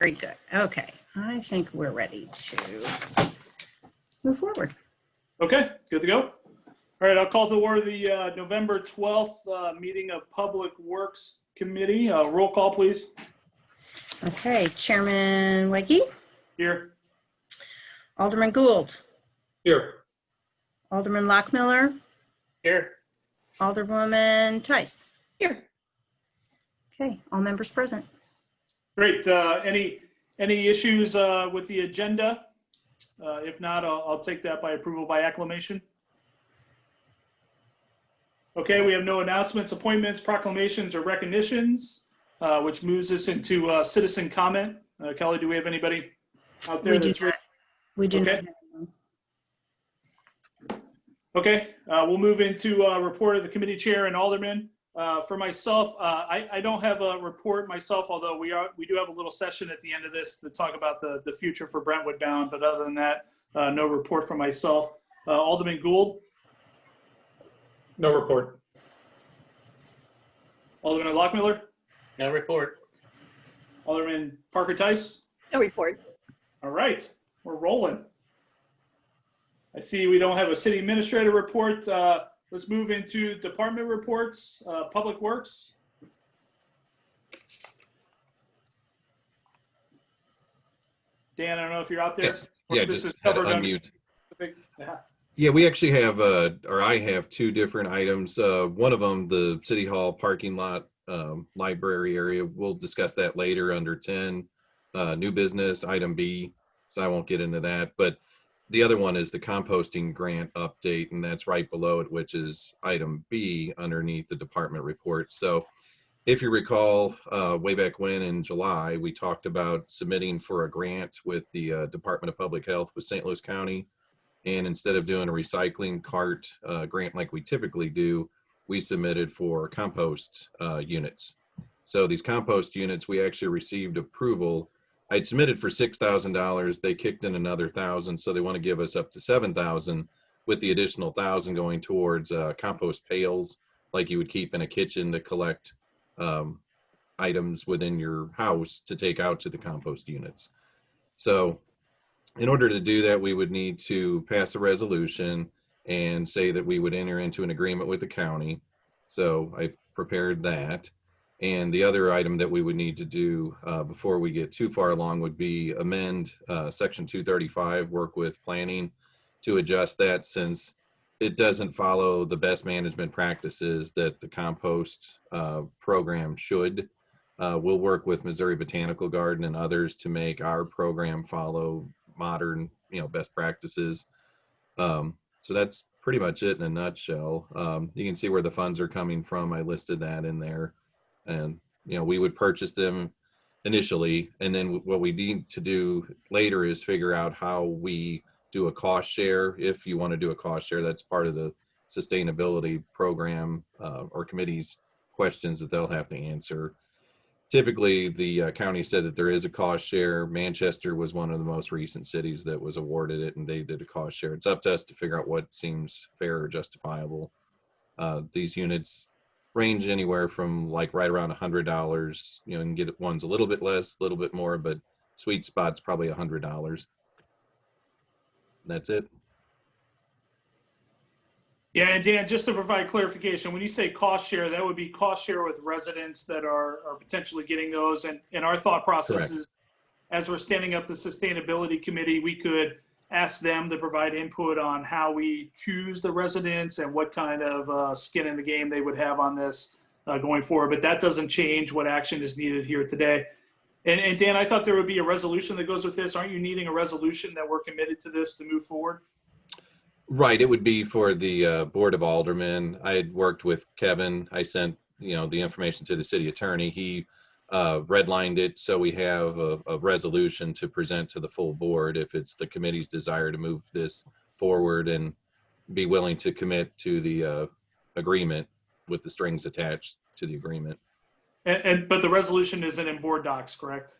Very good. Okay, I think we're ready to move forward. Okay, good to go. All right, I'll call to order the November 12th meeting of Public Works Committee. Roll call, please. Okay, Chairman Weggie, Here. Alderman Gould, Here. Alderman Lockmiller, Here. Alderwoman Tice. Here. Okay, all members present. Great. Any issues with the agenda? If not, I'll take that by approval by acclamation. Okay, we have no announcements, appointments, proclamations, or recognitions, which moves us into citizen comment. Kelly, do we have anybody out there? We do Okay. not. Okay, we'll move into a report of the committee chair and alderman. For myself, I don't have a report myself, although we do have a little session at the end of this to talk about the future for Brentwood bound. But other than that, no report for myself. Alderman Gould. No report. Alderman Lockmiller. No report. Alderman Parker Tice. No report. All right, we're rolling. I see we don't have a city administrator report. Let's move into department reports. Public Works. Dan, I don't know if you're out there. Yes. Or Yeah, if this just is had to covered under unmute. yeah. Yeah, we actually have, or I have two different items. One of them, the City Hall parking lot, library area. We'll discuss that later under 10, new business, item B. So I won't get into that. But the other one is the composting grant update, and that's right below it, which is item B underneath the department report. So if you recall, way back when in July, we talked about submitting for a grant with the Department of Public Health with St. Louis County. And instead of doing a recycling cart grant like we typically do, we submitted for compost units. So these compost units, we actually received approval. I'd submitted for $6,000. They kicked in another $1,000, so they want to give us up to $7,000, with the additional $1,000 going towards compost pails, like you would keep in a kitchen to collect items within your house to take out to the compost units. So in order to do that, we would need to pass a resolution and say that we would enter into an agreement with the county. So I prepared that. And the other item that we would need to do before we get too far along would be amend Section 235, work with planning to adjust that, since it doesn't follow the best management practices that the compost program should. We'll work with Missouri Botanical Garden and others to make our program follow modern, best practices. So that's pretty much it in a nutshell. You can see where the funds are coming from. I listed that in there. And, we would purchase them initially. And then what we need to do later is figure out how we do a cost share. If you want to do a cost share, that's part of the sustainability program or committee's questions that they'll have to answer. Typically, the county said that there is a cost share. Manchester was one of the most recent cities that was awarded it, and they did a cost share. It's up to us to figure out what seems fair or justifiable. These units range anywhere from like right around $100. You can get ones a little bit less, a little bit more, but sweet spot's probably $100. That's it. Yeah, and Dan, just to provide clarification, when you say cost share, that would be cost share with residents that are potentially getting those. And our thought process Correct. is, as we're standing up the sustainability committee, we could ask them to provide input on how we choose the residents and what kind of skin in the game they would have on this going forward. But that doesn't change what action is needed here today. And Dan, I thought there would be a resolution that goes with this. Aren't you needing a resolution that we're committed to this to move forward? Right. It would be for the Board of Aldermen. I had worked with Kevin. I sent, the information to the city attorney. He redlined it, so we have a resolution to present to the full board if it's the committee's desire to move this forward and be willing to commit to the agreement with the strings attached to the agreement. But the resolution isn't in board docs, correct?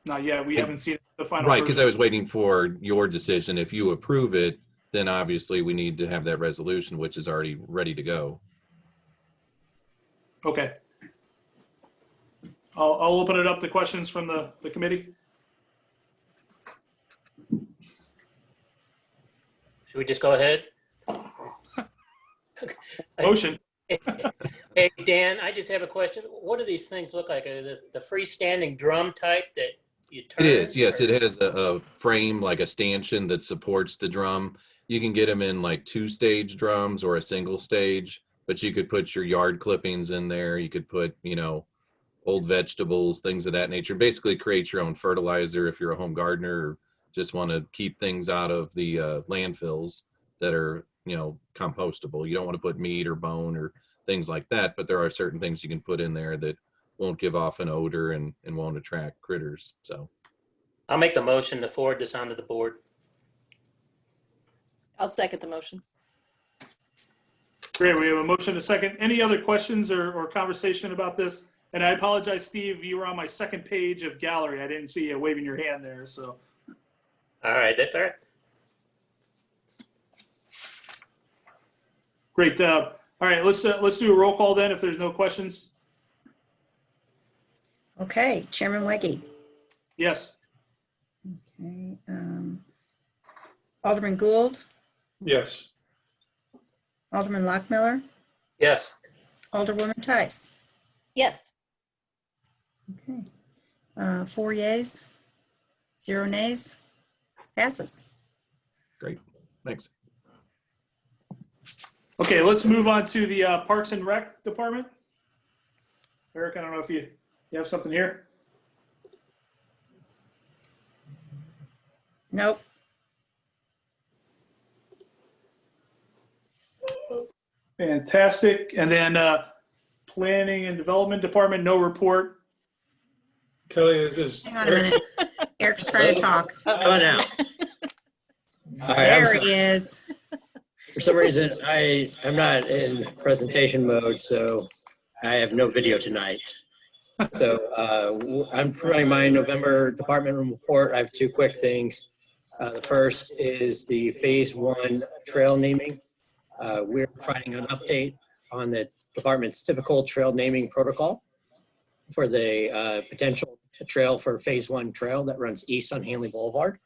Not yet. We haven't seen the final. Right, because version. I was waiting for your decision. If you approve it, then obviously we need to have that resolution, which is already ready to go. Okay. I'll open it up to questions from the committee. Should we just go ahead? Motion. Hey, Dan, I just have a question. What do these things look like? Are the freestanding drum type that you turn? It is, yes. or- It has a frame, like a stanchion that supports the drum. You can get them in like 2-stage drums or a single stage, but you could put your yard clippings in there. You could put, old vegetables, things of that nature. Basically create your own fertilizer if you're a home gardener or just want to keep things out of the landfills that are, compostable. You don't want to put meat or bone or things like that, but there are certain things you can put in there that won't give off an odor and won't attract critters. So I'll make the motion to forward this onto the board. I'll second the motion. Great, we have a motion and a second. Any other questions or conversation about this? And I apologize, Steve, you were on my second page of gallery. I didn't see you waving your hand there, so. All right, that's all right. Great. All right, let's do a roll call then if there's no questions. Okay, Chairman Weggie. Yes. Okay, Alderman Gould, Yes. Alderman Lockmiller, Yes. Alderwoman Tice. Yes. Okay, 4 yeas, 0 nays, passes. great. Thanks. Okay, let's move on to the Parks and Rec Department. Eric, I don't know if you have something here. Nope. Fantastic. And then Planning and Development Department, no report. Kelly, is Hang on a minute. Eric's trying to talk. How about now? All right, There he is. for some reason, I'm not in presentation mode, so I have no video tonight. So I'm providing my November department report. I have 2 quick things. The first is the phase 1 trail naming. We're providing an update on the department's typical trail naming protocol for the potential trail for phase 1 trail that runs east on Hanley Boulevard.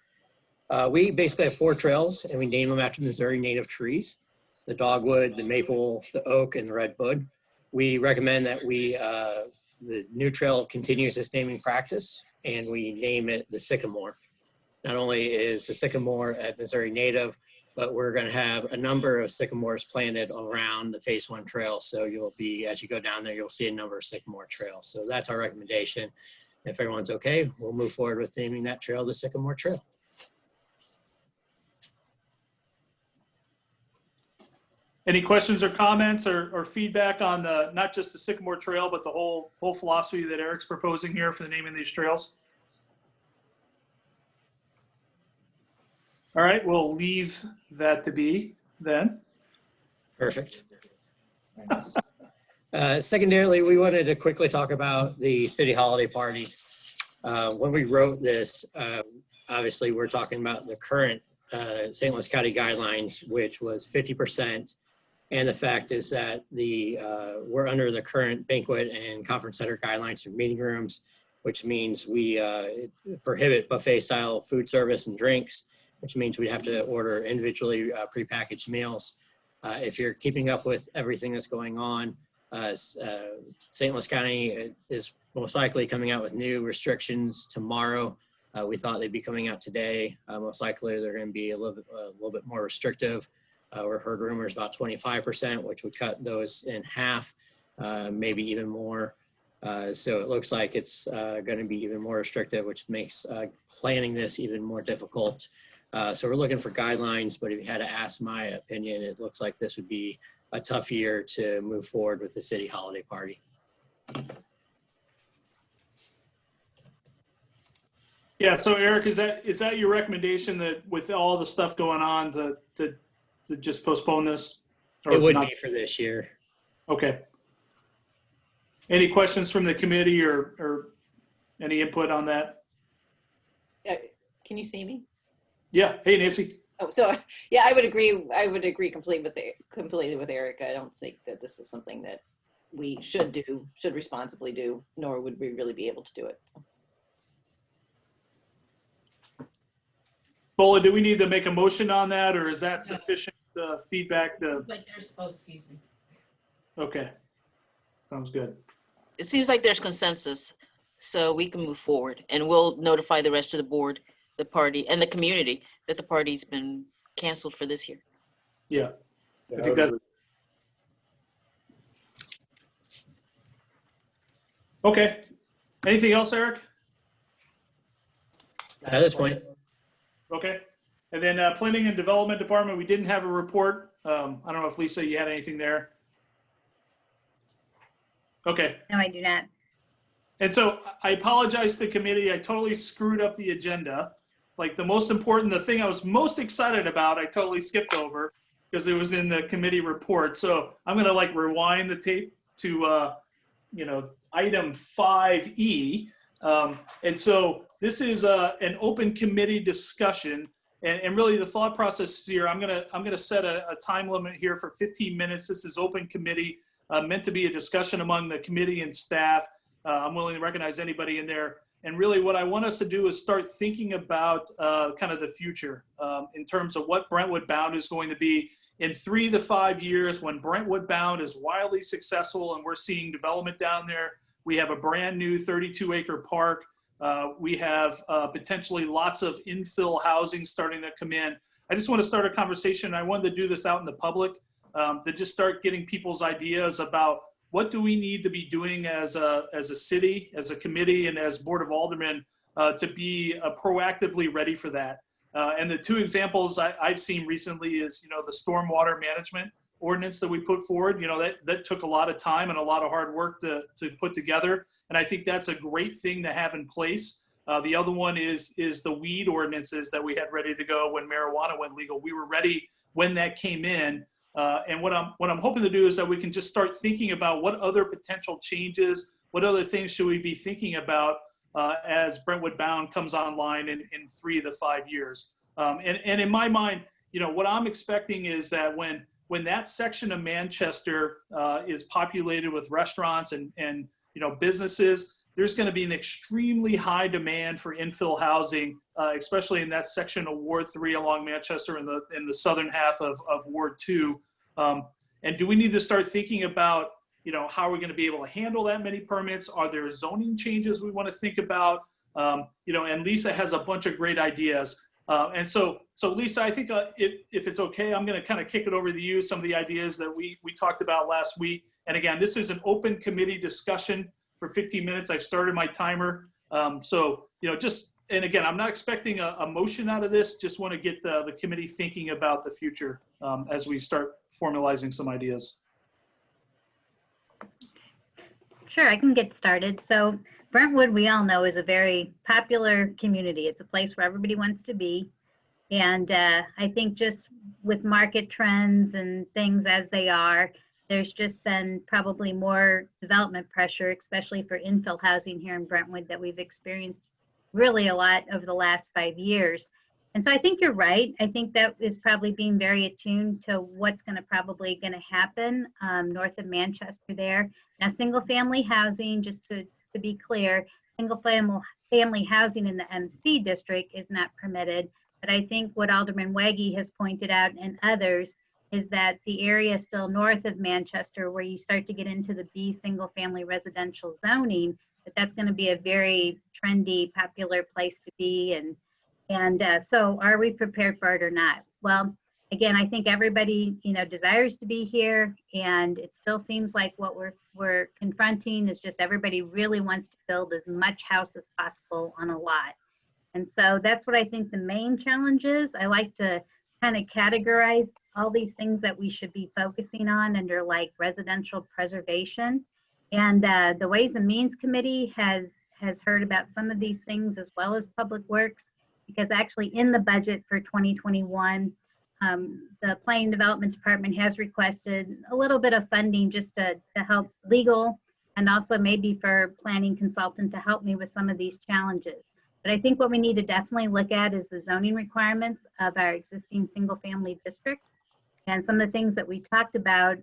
We basically have 4 trails and we name them after Missouri native trees: the dogwood, the maple, the oak, and the redwood. We recommend that the new trail continues this naming practice and we name it the sycamore. Not only is the sycamore a Missouri native, but we're going to have a number of sycamores planted around the phase 1 trail. So you'll be, as you go down there, you'll see a number of sycamore trails. So that's our recommendation. If everyone's okay, we'll move forward with naming that trail the Sycamore Trail. Any questions or comments or feedback on not just the Sycamore Trail, but the whole philosophy that Eric's proposing here for the naming these trails? All right, we'll leave that to be then. Perfect. Secondarily, we wanted to quickly talk about the city holiday party. When we wrote this, obviously we're talking about the current St. Louis County guidelines, which was 50%. And the fact is that we're under the current banquet and conference center guidelines for meeting rooms, which means we prohibit buffet style food service and drinks, which means we'd have to order individually prepackaged meals. If you're keeping up with everything that's going on, St. Louis County is most likely coming out with new restrictions tomorrow. We thought they'd be coming out today. Most likely they're going to be a little bit more restrictive. We've heard rumors about 25%, which would cut those in half, maybe even more. So it looks like it's going to be even more restrictive, which makes planning this even more difficult. So we're looking for guidelines, but if you had to ask my opinion, it looks like this would be a tough year to move forward with the city holiday party. Yeah, so Eric, is that your recommendation that with all the stuff going on to just postpone this? Or It would not? be for this year. Okay. Any questions from the committee or any input on that? Can you see me? Yeah. Hey, Nancy. Oh, so yeah, I would agree. I would agree completely with Eric. I don't think that this is something that we should responsibly do, nor would we really be able to do it. So. Bola, do we need to make a motion on that, or is that sufficient feedback to, Like they're supposed, excuse me. okay, sounds good. It seems like there's consensus, so we can move forward, and we'll notify the rest of the board, the party, and the community that the party's been canceled for this year. Yeah, I think that's, okay. Anything else, Eric? At this point, Okay. And then Planning and Development Department, we didn't have a report. I don't know if Lisa, you had anything there? Okay. No, I do not. And so I apologize to the committee. I totally screwed up the agenda. Like the most important, the thing I was most excited about, I totally skipped over because it was in the committee report. So I'm going to like rewind the tape to, item 5E. And so this is an open committee discussion. And really the thought process here, I'm gonna set a time limit here for 15 minutes. This is open committee, meant to be a discussion among the committee and staff. I'm willing to recognize anybody in there. And really what I want us to do is start thinking about kind of the future in terms of what Brentwood Bound is going to be in 3 to 5 years when Brentwood Bound is wildly successful and we're seeing development down there. We have a brand new 32-acre park. We have potentially lots of infill housing starting to come in. I just want to start a conversation. I wanted to do this out in the public to just start getting people's ideas about what do we need to be doing as a city, as a committee, and as Board of Aldermen to be proactively ready for that. And the 2 examples I've seen recently is, the stormwater management ordinance that we put forward. That took a lot of time and a lot of hard work to put together. And I think that's a great thing to have in place. The other one is the weed ordinances that we had ready to go when marijuana went legal. We were ready when that came in. And what I'm hoping to do is that we can just start thinking about what other potential changes, what other things should we be thinking about as Brentwood Bound comes online in 3 to 5 years. And in my mind, what I'm expecting is that when that section of Manchester is populated with restaurants and businesses, there's going to be an extremely high demand for infill housing, especially in that section of Ward 3 along Manchester in the southern half of Ward 2. And do we need to start thinking about, how we're going to be able to handle that many permits? Are there zoning changes we want to think about? And Lisa has a bunch of great ideas. And so Lisa, I think if it's okay, I'm going to kind of kick it over to you, some of the ideas that we talked about last week. And again, this is an open committee discussion for 15 minutes. I've started my timer. And again, I'm not expecting a motion out of this. Just want to get the committee thinking about the future as we start formalizing some ideas. Sure, I can get started. So Brentwood, we all know, is a very popular community. It's a place where everybody wants to be. And I think just with market trends and things as they are, there's just been probably more development pressure, especially for infill housing here in Brentwood that we've experienced really a lot over the last 5 years. And so I think you're right. I think that is probably being very attuned to what's going to happen north of Manchester there. Now, single family housing, just to be clear, single family housing in the MC district is not permitted. But I think what Alderman Waggy has pointed out and others is that the area still north of Manchester where you start to get into the B single family residential zoning, that's going to be a very trendy, popular place to be. And so are we prepared for it or not? Well, again, I think everybody, desires to be here, and it still seems like what we're confronting is just everybody really wants to build as much house as possible on a lot. And so that's what I think the main challenge is. I like to kind of categorize all these things that we should be focusing on under like residential preservation. And the Ways and Means Committee has heard about some of these things as well as Public Works, because actually in the budget for 2021, the Planning Development Department has requested a little bit of funding just to help legal and also maybe for planning consultant to help me with some of these challenges. But I think what we need to definitely look at is the zoning requirements of our existing single family districts. And some of the things that we talked about,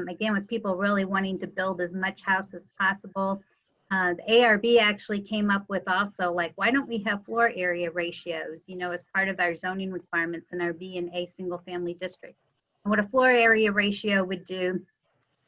again, with people really wanting to build as much house as possible, The ARB actually came up with also like, why don't we have floor area ratios, you know, as part of our zoning requirements in our B and A single family district. And what a floor area ratio would do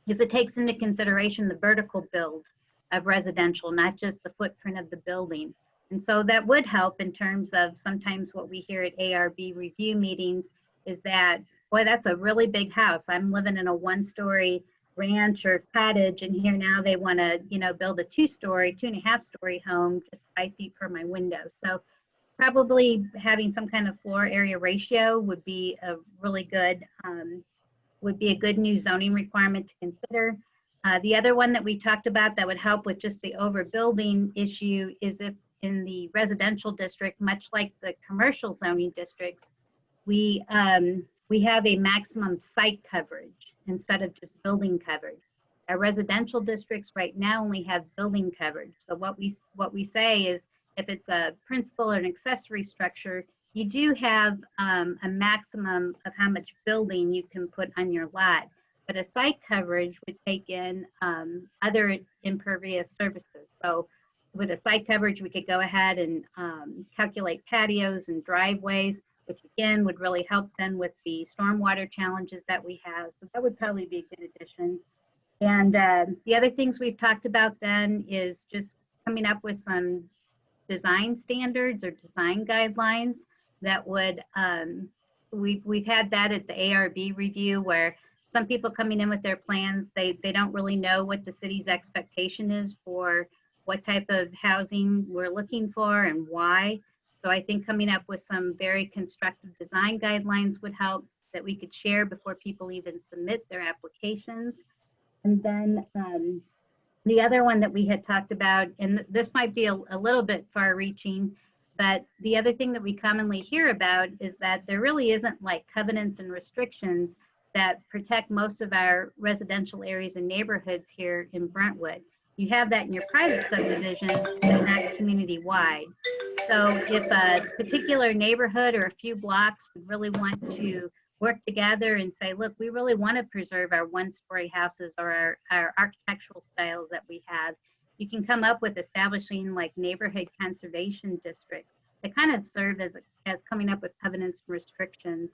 is it takes into consideration the vertical build of residential, not just the footprint of the building. And so that would help in terms of sometimes what we hear at ARB review meetings is that, boy, that's a really big house. I'm living in a 1-story ranch or cottage, and here now they want to, you know, build a 2-story, 2.5-story home just 5 feet per my window. So probably having some kind of floor area ratio would be a really good, new zoning requirement to consider. The other one that we talked about that would help with just the overbuilding issue is if in the residential district, much like the commercial zoning districts, we have a maximum site coverage instead of just building coverage. Our residential districts right now only have building coverage. So what we say is if it's a principal or an accessory structure, you do have a maximum of how much building you can put on your lot. But a site coverage would take in other impervious surfaces. So with a site coverage, we could go ahead and calculate patios and driveways, which again would really help then with the stormwater challenges that we have. So that would probably be a good addition. And the other things we've talked about then is just coming up with some design standards or design guidelines that would, we've had that at the ARB review where some people coming in with their plans, they don't really know what the city's expectation is for what type of housing we're looking for and why. So I think coming up with some very constructive design guidelines would help that we could share before people even submit their applications. And then the other one that we had talked about, and this might be a little bit far reaching, but the other thing that we commonly hear about is that there really isn't like covenants and restrictions that protect most of our residential areas and neighborhoods here in Brentwood. You have that in your private subdivisions, but not community-wide. So if a particular neighborhood or a few blocks would really want to work together and say, look, we really want to preserve our 1-story houses or our architectural styles that we have, you can come up with establishing like neighborhood conservation districts that kind of serve as coming up with covenants and restrictions.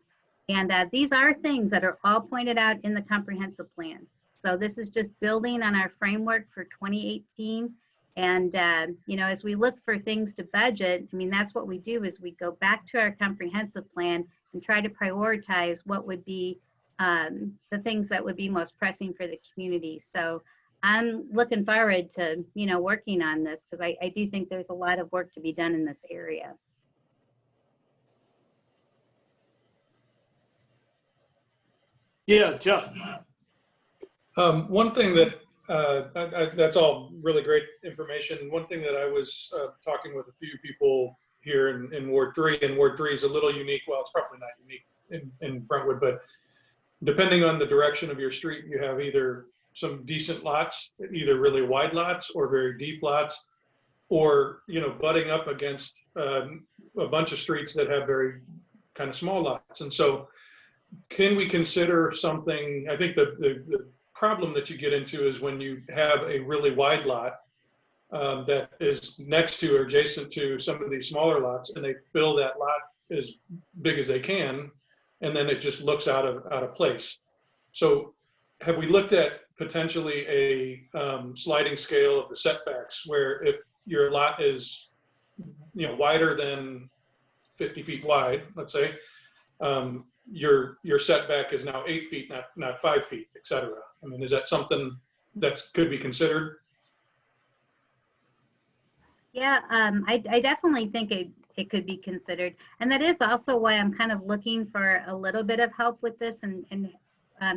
And these are things that are all pointed out in the comprehensive plan. So this is just building on our framework for 2018. And, you know, as we look for things to budget, I mean, that's what we do is we go back to our comprehensive plan and try to prioritize what would be the things that would be most pressing for the community. So I'm looking forward to, you know, working on this because I do think there's a lot of work to be done in this area. Yeah, Jeff. One thing that that's all really great information. One thing that I was talking with a few people here in Ward 3, and Ward 3 is a little unique. Well, it's probably not unique in Brentwood, but depending on the direction of your street, you have either some decent lots, either really wide lots or very deep lots, or, you know, butting up against a bunch of streets that have very kind of small lots. And so can we consider something, I think the problem that you get into is when you have a really wide lot that is next to or adjacent to some of these smaller lots, and they fill that lot as big as they can, and then it just looks out of place. So have we looked at potentially a sliding scale of the setbacks, where if your lot is, you know, wider than 50 feet wide, let's say, your setback is now 8 feet, not 5 feet, et cetera? I mean, is that something that could be considered? Yeah, I definitely think it could be considered. And that is also why I'm kind of looking for a little bit of help with this and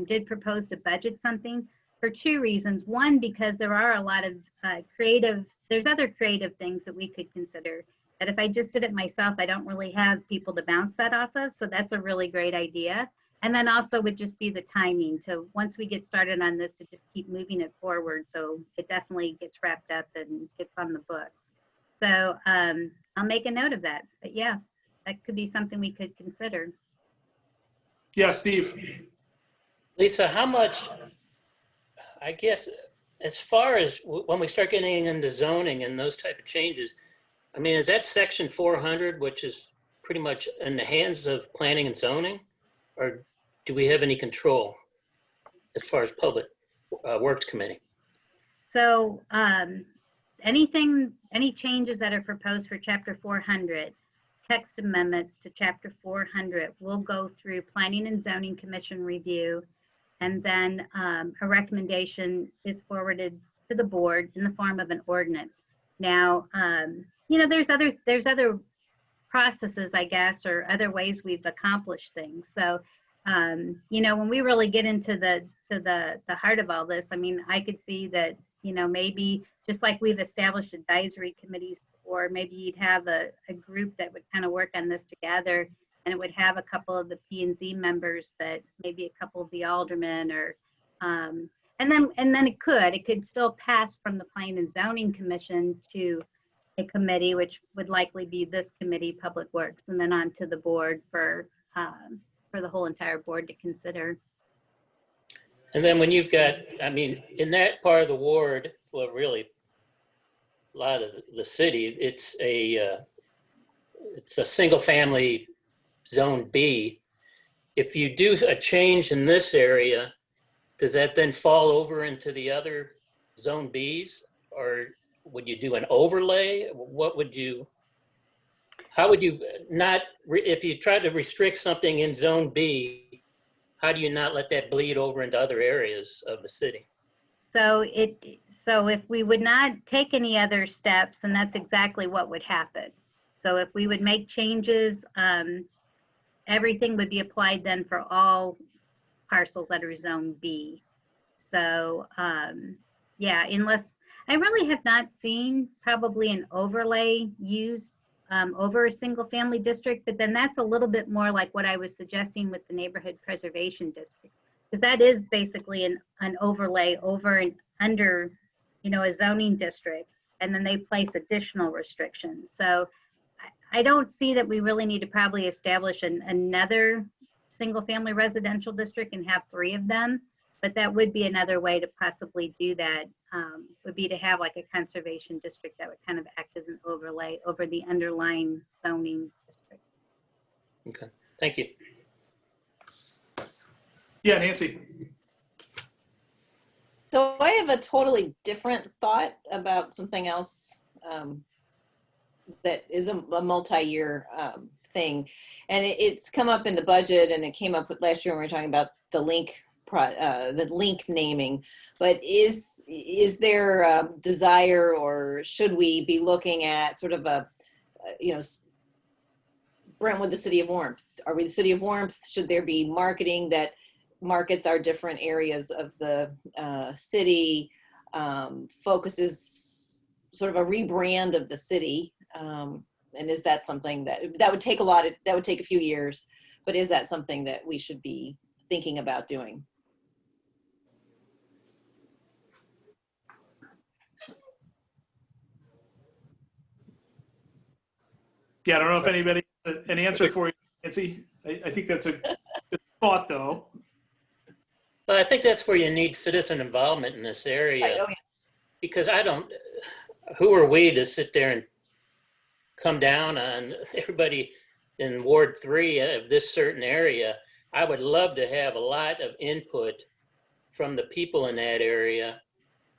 did propose to budget something for 2 reasons. One, because there are a lot of there's other creative things that we could consider. That if I just did it myself, I don't really have people to bounce that off of. So that's a really great idea. And then also would just be the timing to, once we get started on this, to just keep moving it forward. So it definitely gets wrapped up and gets on the books. So I'll make a note of that. But yeah, that could be something we could consider. Yeah, Steve. Lisa, how much, I guess, as far as when we start getting into zoning and those type of changes, I mean, is that section 400, which is pretty much in the hands of planning and zoning? Or do we have any control as far as public works committee? So any changes that are proposed for chapter 400, text amendments to chapter 400 will go through planning and zoning commission review. And then a recommendation is forwarded to the board in the form of an ordinance. Now, there's other processes, I guess, or other ways we've accomplished things. So, when we really get into the heart of all this, I mean, I could see that, maybe just like we've established advisory committees before, maybe you'd have a group that would kind of work on this together, and it would have a couple of the P&Z members, but maybe a couple of the aldermen, or and then it could still pass from the Planning and Zoning Commission to a committee, which would likely be this committee, Public Works, and then on to the board for the whole entire board to consider. And then when you've got, I mean, in that part of the ward, well, really, a lot of the city, it's a single family zone B. If you do a change in this area, does that then fall over into the other zone Bs? Or would you do an overlay? How would you not, if you try to restrict something in zone B, how do you not let that bleed over into other areas of the city? So if we would not take any other steps, and that's exactly what would happen. So if we would make changes, everything would be applied then for all parcels that are zone B. So yeah, unless, I really have not seen probably an overlay used over a single family district, but then that's a little bit more like what I was suggesting with the neighborhood preservation district, because that is basically an overlay over and under, a zoning district, and then they place additional restrictions. So I don't see that we really need to probably establish another single family residential district and have 3 of them, but that would be another way to possibly do that, would be to have like a conservation district that would kind of act as an overlay over the underlying zoning district. Okay, thank you. Yeah, Nancy. So I have a totally different thought about something else that is a multi-year thing. And it's come up in the budget, and it came up with last year when we were talking about the link naming. But is there a desire, or should we be looking at sort of Brentwood, the city of warmth? Are we the city of warmth? Should there be marketing that markets our different areas of the city, focuses sort of a rebrand of the city? And is that something that would take a few years, but is that something that we should be thinking about doing? Yeah, I don't know if anybody has an answer for you, Nancy. I think that's a good thought, though. But I think that's where you need citizen involvement in this area. Right, oh, yeah. Because who are we to sit there and come down on everybody in Ward 3 of this certain area? I would love to have a lot of input from the people in that area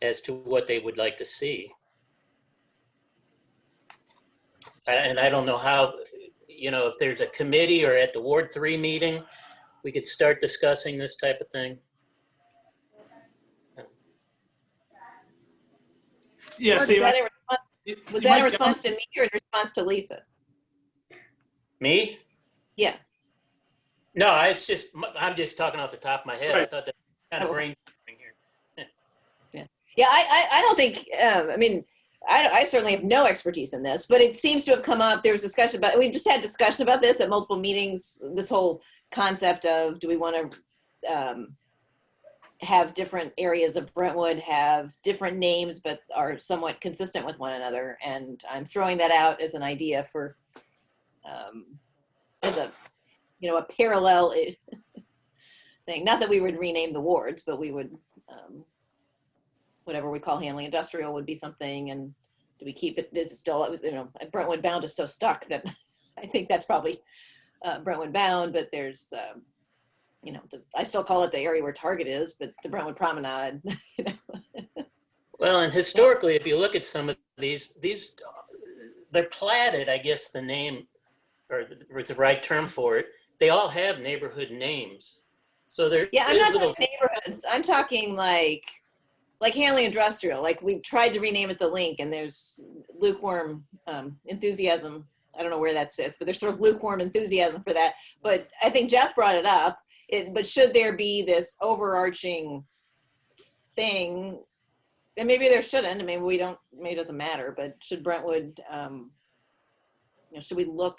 as to what they would like to see. And I don't know how, if there's a committee or at the Ward 3 meeting, we could start discussing this type of thing. Yeah, Was see, that in response to me or in response to Lisa? Me? Yeah. No, I'm just talking off the top of my head. Right. I thought that kind of brainstorming here. Yeah, I don't think, I certainly have no expertise in this, but it seems to have come up. There was discussion about, we've just had discussion about this at multiple meetings, this whole concept of, do we want to have different areas of Brentwood have different names, but are somewhat consistent with one another? And I'm throwing that out as an idea for, as a parallel thing. Not that we would rename the wards, but we would, whatever we call Hanley Industrial would be something. And do we keep it? Is it still, Brentwood Bound is so stuck that I think that's probably Brentwood Bound, but there's, I still call it the area where Target is, but the Brentwood Promenade. Well, and historically, if you look at some of these, they're platted, I guess the name, or the right term for it. They all have neighborhood names. So they're I'm not talking neighborhoods. I'm talking like Hanley Industrial. Like we tried to rename it the Link, and there's lukewarm enthusiasm. I don't know where that sits, but there's sort of lukewarm enthusiasm for that. But I think Jeff brought it up. But should there be this overarching thing? And maybe there shouldn't. I mean, maybe it doesn't matter. But should Brentwood, should we look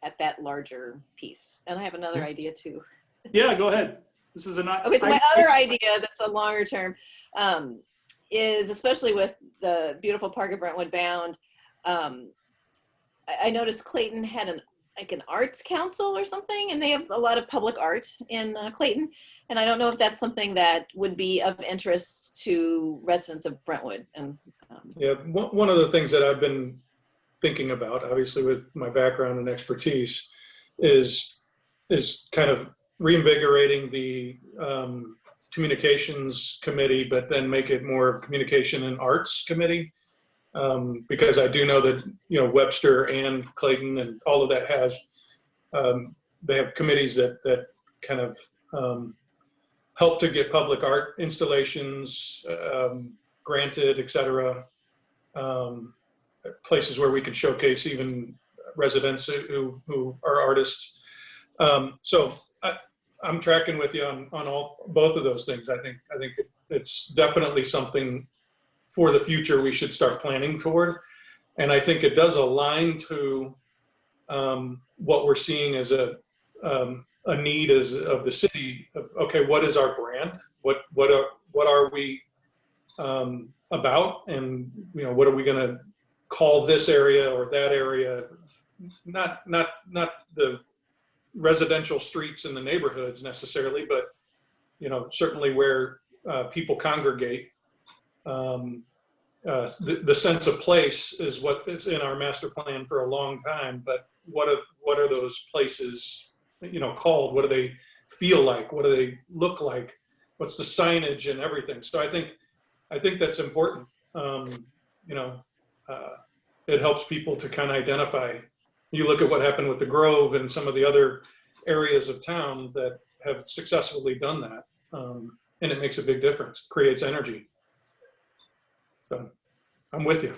at that larger piece? And I have another idea too. Yeah, go ahead. This is Okay, so my other idea that's a longer term is, especially with the beautiful Park of Brentwood Bound, I noticed Clayton had an arts council or something, and they have a lot of public art in Clayton. And I don't know if that's something that would be of interest to residents of Brentwood. And Yeah, one of the things that I've been thinking about, obviously with my background and expertise, is kind of reinvigorating the communications committee, but then make it more of communication and arts committee. Because I do know that, Webster and Clayton and all of that has, they have committees that kind of help to get public art installations granted, et cetera. Places where we can showcase even residents who are artists. So I'm tracking with you on both of those things. I think it's definitely something for the future we should start planning toward. And I think it does align to what we're seeing as a need of the city. Okay, what is our brand? What are we about? And what are we going to call this area or that area? Not the residential streets in the neighborhoods necessarily, but certainly where people congregate. The sense of place is what is in our master plan for a long time, but what are those places called? What do they feel like? What do they look like? What's the signage and everything? So I think that's important. It helps people to kind of identify. You look at what happened with the Grove and some of the other areas of town that have successfully done that, and it makes a big difference, creates energy. So I'm with you.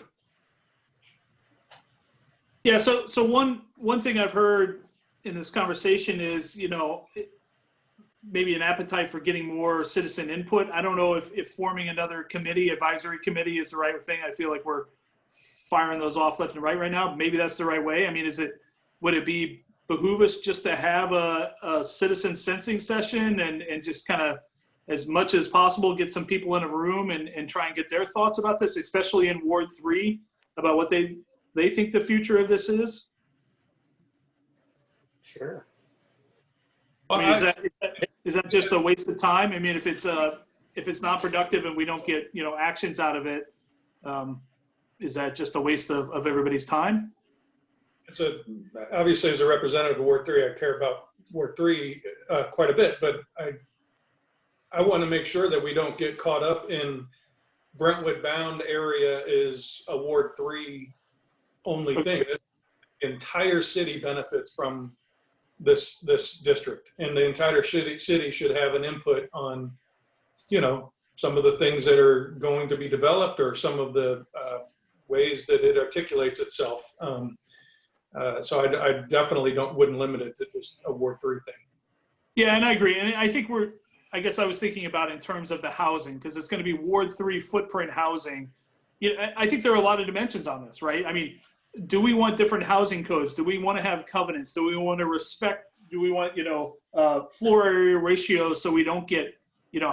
Yeah, so one thing I've heard in this conversation is, maybe an appetite for getting more citizen input. I don't know if forming another advisory committee is the right thing. I feel like we're firing those off left and right now. Maybe that's the right way. I mean, would it behoove us just to have a citizen sensing session and just kind of, as much as possible, get some people in a room and try and get their thoughts about this, especially in Ward 3, about what they think the future of this is? Sure. I mean, is that just a waste of time? I mean, if it's not productive and we don't get actions out of it, is that just a waste of everybody's time? Obviously, as a representative of Ward 3, I care about Ward 3 quite a bit, but I want to make sure that we don't get caught up in Brentwood Bound area is a Ward 3 only thing. The entire city benefits from this district, and the entire city should have an input on, some of the things that are going to be developed or some of the ways that it articulates itself. So I definitely wouldn't limit it to just a Ward 3 thing. Yeah, and I agree. And I think I guess I was thinking about in terms of the housing, because it's going to be Ward 3 footprint housing. I think there are a lot of dimensions on this, right? I mean, do we want different housing codes? Do we want to have covenants? Do we want to do we want, floor area ratios so we don't get,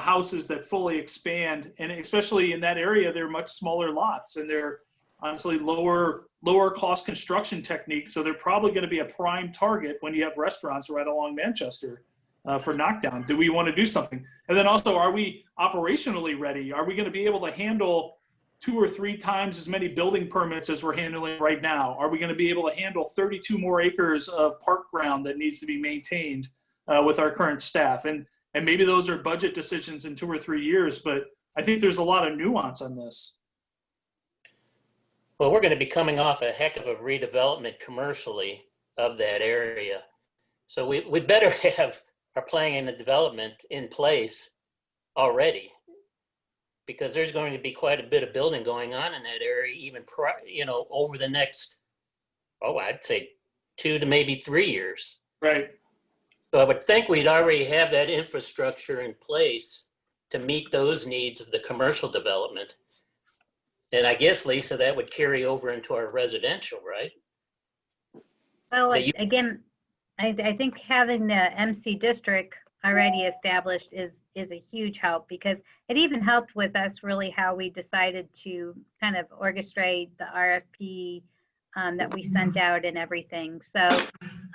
houses that fully expand? And especially in that area, they're much smaller lots and they're honestly lower cost construction techniques. So they're probably going to be a prime target when you have restaurants right along Manchester. for knockdown. Do we want to do something? And then also, are we operationally ready? Are we going to be able to handle 2 or 3 times as many building permits as we're handling right now? Are we going to be able to handle 32 more acres of park ground that needs to be maintained with our current staff? And maybe those are budget decisions in 2 or 3 years, but I think there's a lot of nuance on this. Well, we're going to be coming off a heck of a redevelopment commercially of that area. So we better have our planning and the development in place already, because there's going to be quite a bit of building going on in that area, even over the next, I'd say 2 to maybe 3 years. Right. So I would think we'd already have that infrastructure in place to meet those needs of the commercial development. And I guess, Lisa, that would carry over into our residential, right? Well, So you- again, I think having the MC district already established is a huge help, because it even helped with us really how we decided to kind of orchestrate the RFP that we sent out and everything. So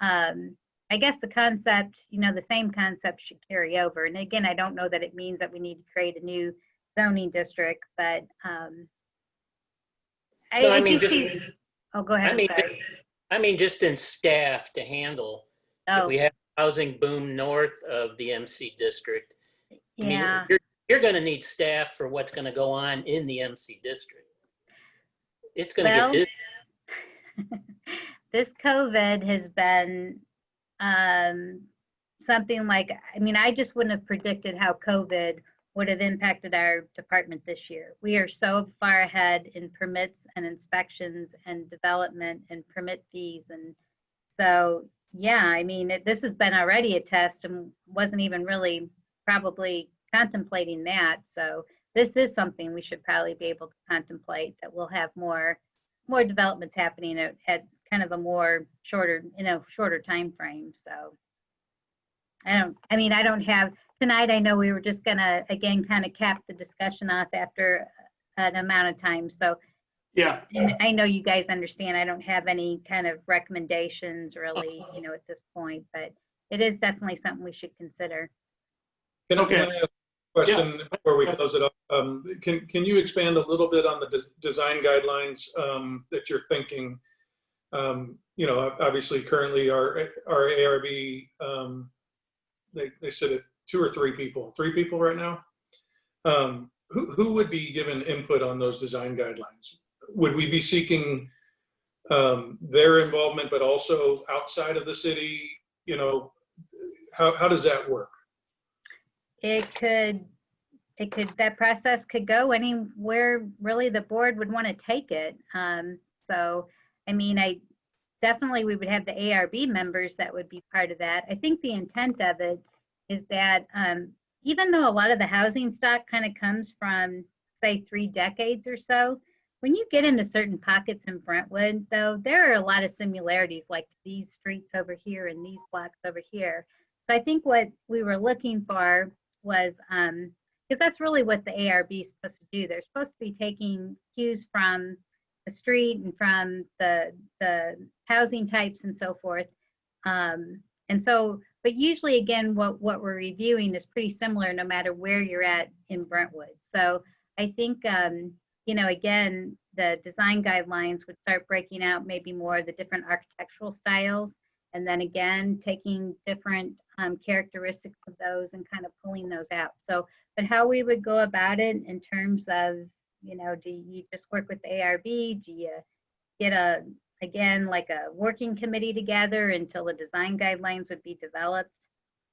I guess the concept, the same concept should carry over. And again, I don't know that it means that we need to create a new zoning district, but No, I mean, think just- oh, go ahead. I mean, sorry. I mean, just in staff to handle, if Oh, we have housing boom north of the MC district. I mean, yeah. you're going to need staff for what's going to go on in the MC district. It's going to Well, get busy. this COVID has been something like, I just wouldn't have predicted how COVID would have impacted our department this year. We are so far ahead in permits and inspections and development and permit fees. And so, yeah, this has been already a test and wasn't even really probably contemplating that. So this is something we should probably be able to contemplate, that we'll have more developments happening at kind of a more shorter time frame. So I don't have tonight. I know we were just gonna again kind of cap the discussion off after an amount of time. So Yeah. and I know you guys understand I don't have any kind of recommendations really, at this point, but it is definitely something we should consider. Can Okay. I ask a question before we close it up? Can you expand a little bit on the design guidelines that you're thinking? Obviously currently our ARB, they sit at 2 or 3 people, 3 people right now. Who would be given input on those design guidelines? Would we be seeking their involvement, but also outside of the city? How does that work? That process could go anywhere really the board would want to take it. I definitely we would have the ARB members that would be part of that. I think the intent of it is that even though a lot of the housing stock kind of comes from, say, 3 decades or so, when you get into certain pockets in Brentwood, though, there are a lot of similarities, like these streets over here and these blocks over here. So I think what we were looking for was, because that's really what the ARB is supposed to do. They're supposed to be taking cues from the street and from the housing types and so forth. But usually, again, what we're reviewing is pretty similar no matter where you're at in Brentwood. So I think, again, the design guidelines would start breaking out maybe more of the different architectural styles, and then again, taking different characteristics of those and kind of pulling those out. So, but how we would go about it in terms of, do you just work with the ARB? Do you get like a working committee together until the design guidelines would be developed?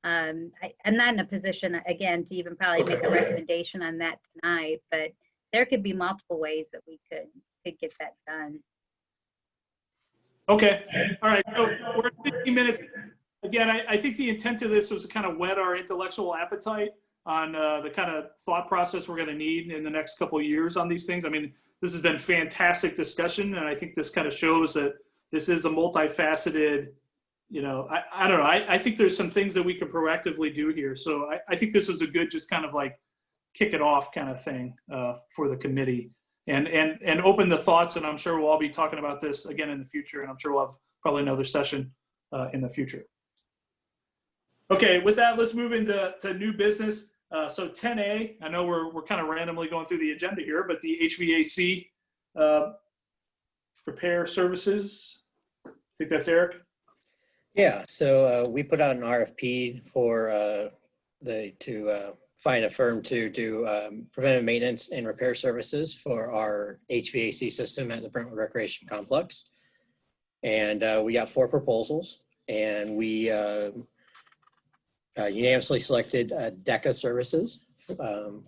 I'm not in a position, again, to even probably make a recommendation on that tonight, but there could be multiple ways that we could get that done. Okay. All right. So we're at 15 minutes. Again, I think the intent of this was to kind of whet our intellectual appetite on the kind of thought process we're going to need in the next couple of years on these things. This has been fantastic discussion, and I think this kind of shows that this is a multifaceted, I don't know. I think there's some things that we can proactively do here. So I think this was a good, just kind of like kick it off kind of thing for the committee and open the thoughts. And I'm sure we'll all be talking about this again in the future. And I'm sure we'll have probably another session in the future. Okay, with that, let's move into new business. So 10A, I know we're kind of randomly going through the agenda here, but the HVAC repair services. I think that's Eric. Yeah, so we put out an RFP for to find a firm to do preventive maintenance and repair services for our HVAC system at the Brentwood Recreation Complex. And we got 4 proposals, and we unanimously selected DECA Services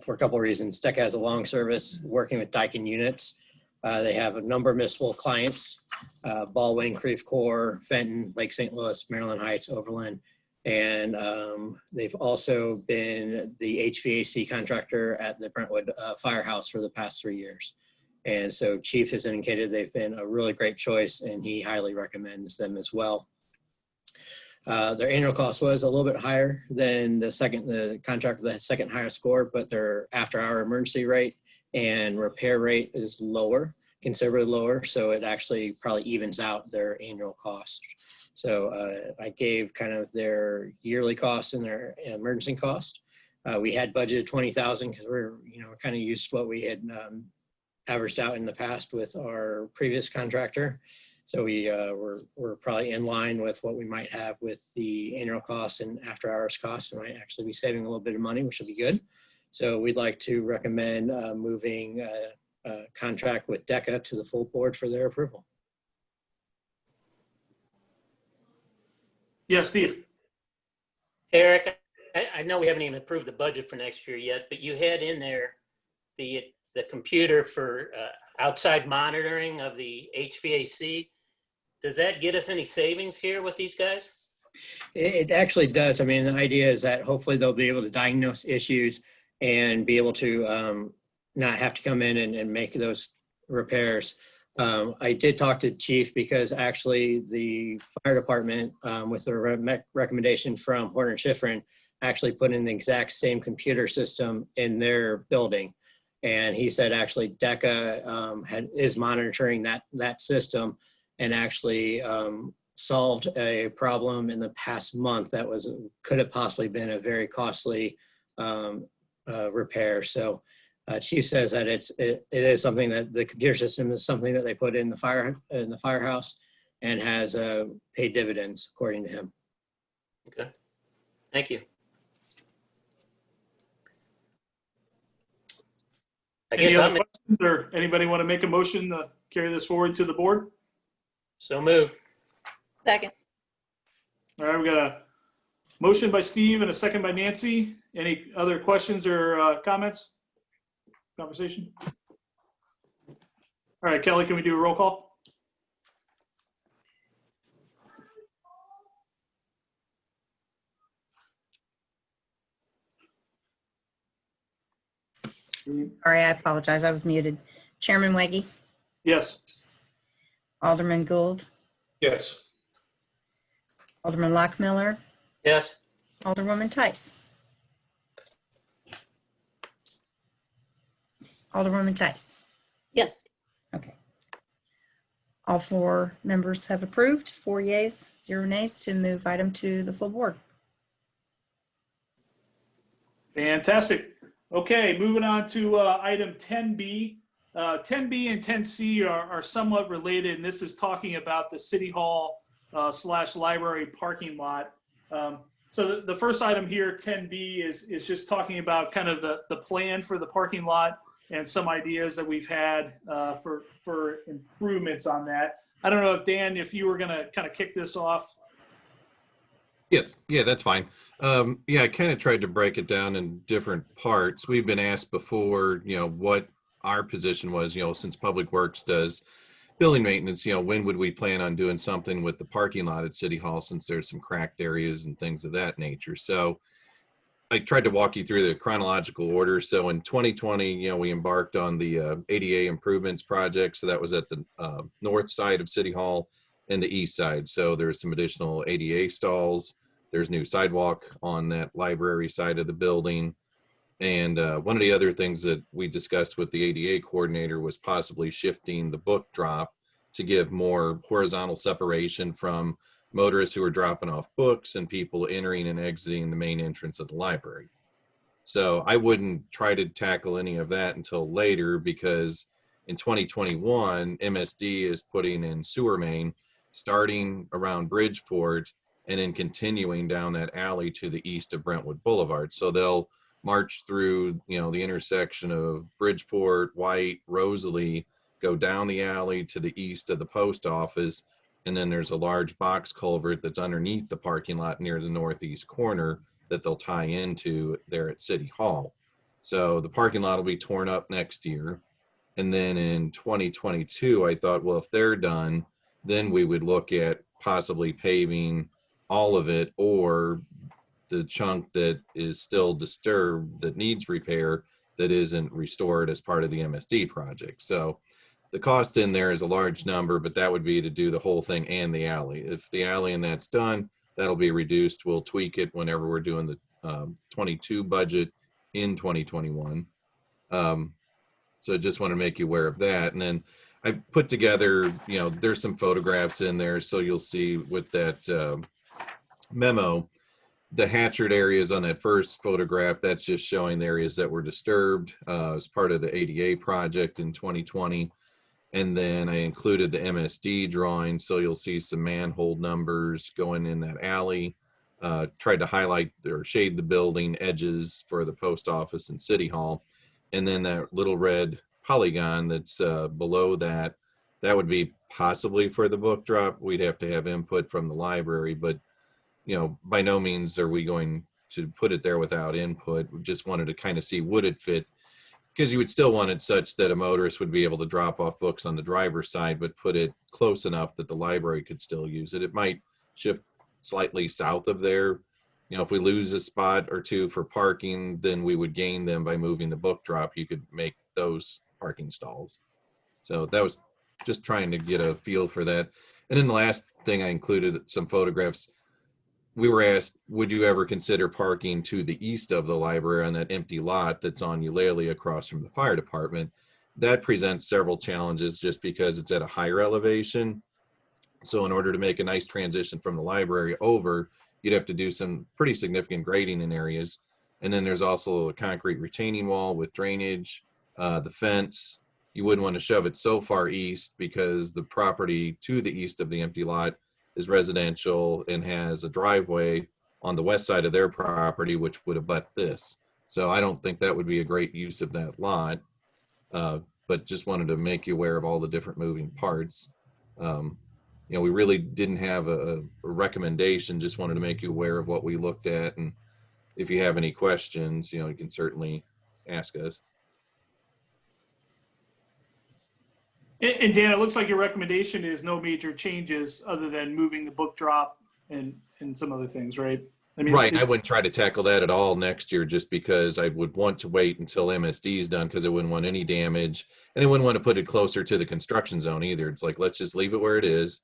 for a couple of reasons. DECA has a long service working with Daikin units. They have a number of municipal clients, Baldwin, Creve Coeur, Fenton, Lake St. Louis, Maryland Heights, Overland. And they've also been the HVAC contractor at the Brentwood Firehouse for the past 3 years. And so Chief has indicated they've been a really great choice, and he highly recommends them as well. Their annual cost was a little bit higher than the contract with the second highest score, but their after-hour emergency rate and repair rate is lower, considerably lower. So it actually probably evens out their annual cost. So I gave kind of their yearly cost and their emergency cost. We had budgeted 20,000 because we're kind of used to what we had averaged out in the past with our previous contractor. So we're probably in line with what we might have with the annual costs and after hours costs. We might actually be saving a little bit of money, which will be good. So we'd like to recommend moving a contract with DECA to the full board for their approval. Yeah, Steve. Eric, I know we haven't even approved the budget for next year yet, but you had in there the computer for outside monitoring of the HVAC. Does that get us any savings here with these guys? It actually does. I mean, the idea is that hopefully they'll be able to diagnose issues and be able to not have to come in and make those repairs. I did talk to Chief because actually the fire department with the recommendation from Horner Schifrin actually put in the exact same computer system in their building. And he said actually DECA is monitoring that system and actually solved a problem in the past month that could have possibly been a very costly repair. So Chief says that it is something that the computer system is something that they put in the firehouse and has paid dividends according to him. Okay, thank you. Any other questions, or anybody want to make a motion to carry this forward to the board? So moved. Second. All right, we got a motion by Steve and a second by Nancy. Any other questions or comments? Conversation? All right, Kelly, can we do a roll call? Sorry, I apologize. I was muted. Chairman Weggie, Yes. Alderman Gould, Yes. Alderman Lockmiller, Yes. Alderwoman Tice. Alderwoman Tice. Yes. Okay. All 4 members have approved, 4 yeas, 0 nays to move item to the full board. Fantastic. Okay, moving on to item 10B. 10B and 10C are somewhat related, and this is talking about the City Hall / library parking lot. So the first item here, 10B, is just talking about kind of the plan for the parking lot and some ideas that we've had for improvements on that. I don't know if Dan, if you were going to kind of kick this off. Yes, yeah, that's fine. Yeah, I kind of tried to break it down in different parts. We've been asked before, what our position was, since Public Works does building maintenance, when would we plan on doing something with the parking lot at City Hall, since there's some cracked areas and things of that nature. So I tried to walk you through the chronological order. So in 2020, we embarked on the ADA improvements project. So that was at the north side of City Hall and the east side. So there's some additional ADA stalls. There's new sidewalk on that library side of the building. And one of the other things that we discussed with the ADA coordinator was possibly shifting the book drop to give more horizontal separation from motorists who are dropping off books and people entering and exiting the main entrance of the library. So I wouldn't try to tackle any of that until later, because in 2021, MSD is putting in sewer main starting around Bridgeport and then continuing down that alley to the east of Brentwood Boulevard. So they'll march through, the intersection of Bridgeport, White, Rosalie, go down the alley to the east of the post office, and then there's a large box culvert that's underneath the parking lot near the northeast corner that they'll tie into there at City Hall. So the parking lot will be torn up next year. And then in 2022, I thought, well, if they're done, then we would look at possibly paving all of it, or the chunk that is still disturbed that needs repair that isn't restored as part of the MSD project. So the cost in there is a large number, but that would be to do the whole thing and the alley. If the alley and that's done, that'll be reduced. We'll tweak it whenever we're doing the 22 budget in 2021. So I just want to make you aware of that. And then I put together, there's some photographs in there. So you'll see with that memo, the hatchet areas on that first photograph, that's just showing the areas that were disturbed as part of the ADA project in 2020. And then I included the MSD drawing, so you'll see some manhole numbers going in that alley. Tried to highlight or shade the building edges for the post office and City Hall. And then that little red polygon that's below that, that would be possibly for the book drop. We'd have to have input from the library, but by no means are we going to put it there without input. We just wanted to kind of see, would it fit? Because you would still want it such that a motorist would be able to drop off books on the driver's side, but put it close enough that the library could still use it. It might shift slightly south of there. If we lose a spot or two for parking, then we would gain them by moving the book drop. You could make those parking stalls. So that was just trying to get a feel for that. And then the last thing I included some photographs. We were asked, would you ever consider parking to the east of the library on that empty lot that's on Eulalie across from the fire department? That presents several challenges just because it's at a higher elevation. So in order to make a nice transition from the library over, you'd have to do some pretty significant grading in areas. And then there's also a concrete retaining wall with drainage, the fence. You wouldn't want to shove it so far east because the property to the east of the empty lot is residential and has a driveway on the west side of their property, which would abut this. So I don't think that would be a great use of that lot, but just wanted to make you aware of all the different moving parts. We really didn't have a recommendation, just wanted to make you aware of what we looked at. And if you have any questions, you can certainly ask us. And Dan, it looks like your recommendation is no major changes other than moving the book drop and some other things, right? Right. I wouldn't try to tackle that at all next year, just because I would want to wait until MSD is done, because I wouldn't want any damage, and I wouldn't want to put it closer to the construction zone either. It's like, let's just leave it where it is.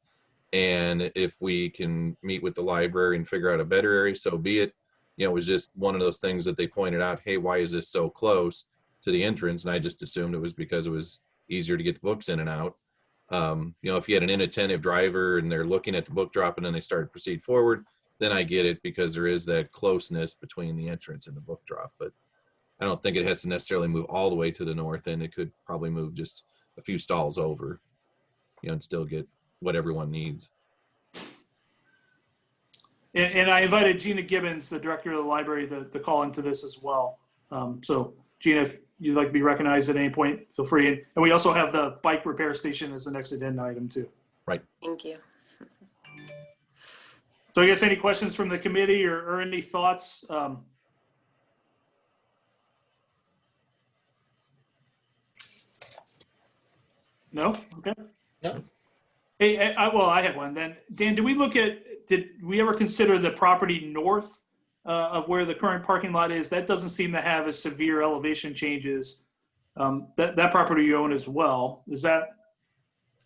And if we can meet with the library and figure out a better area, so be it. It was just one of those things that they pointed out, hey, why is this so close to the entrance? And I just assumed it was because it was easier to get the books in and out. If you had an inattentive driver and they're looking at the book drop and then they start to proceed forward, then I get it, because there is that closeness between the entrance and the book drop. But I don't think it has to necessarily move all the way to the north end. It could probably move just a few stalls over, and still get what everyone needs. And I invited Gina Gibbons, the director of the library, to call into this as well. So Gina, if you'd like to be recognized at any point, feel free. And we also have the bike repair station as the next agenda item too. Right. Thank you. So I guess any questions from the committee or any thoughts? No? Okay. No. Hey, I had one then. Dan, did we ever consider the property north of where the current parking lot is? That doesn't seem to have as severe elevation changes. That property you own as well. Is that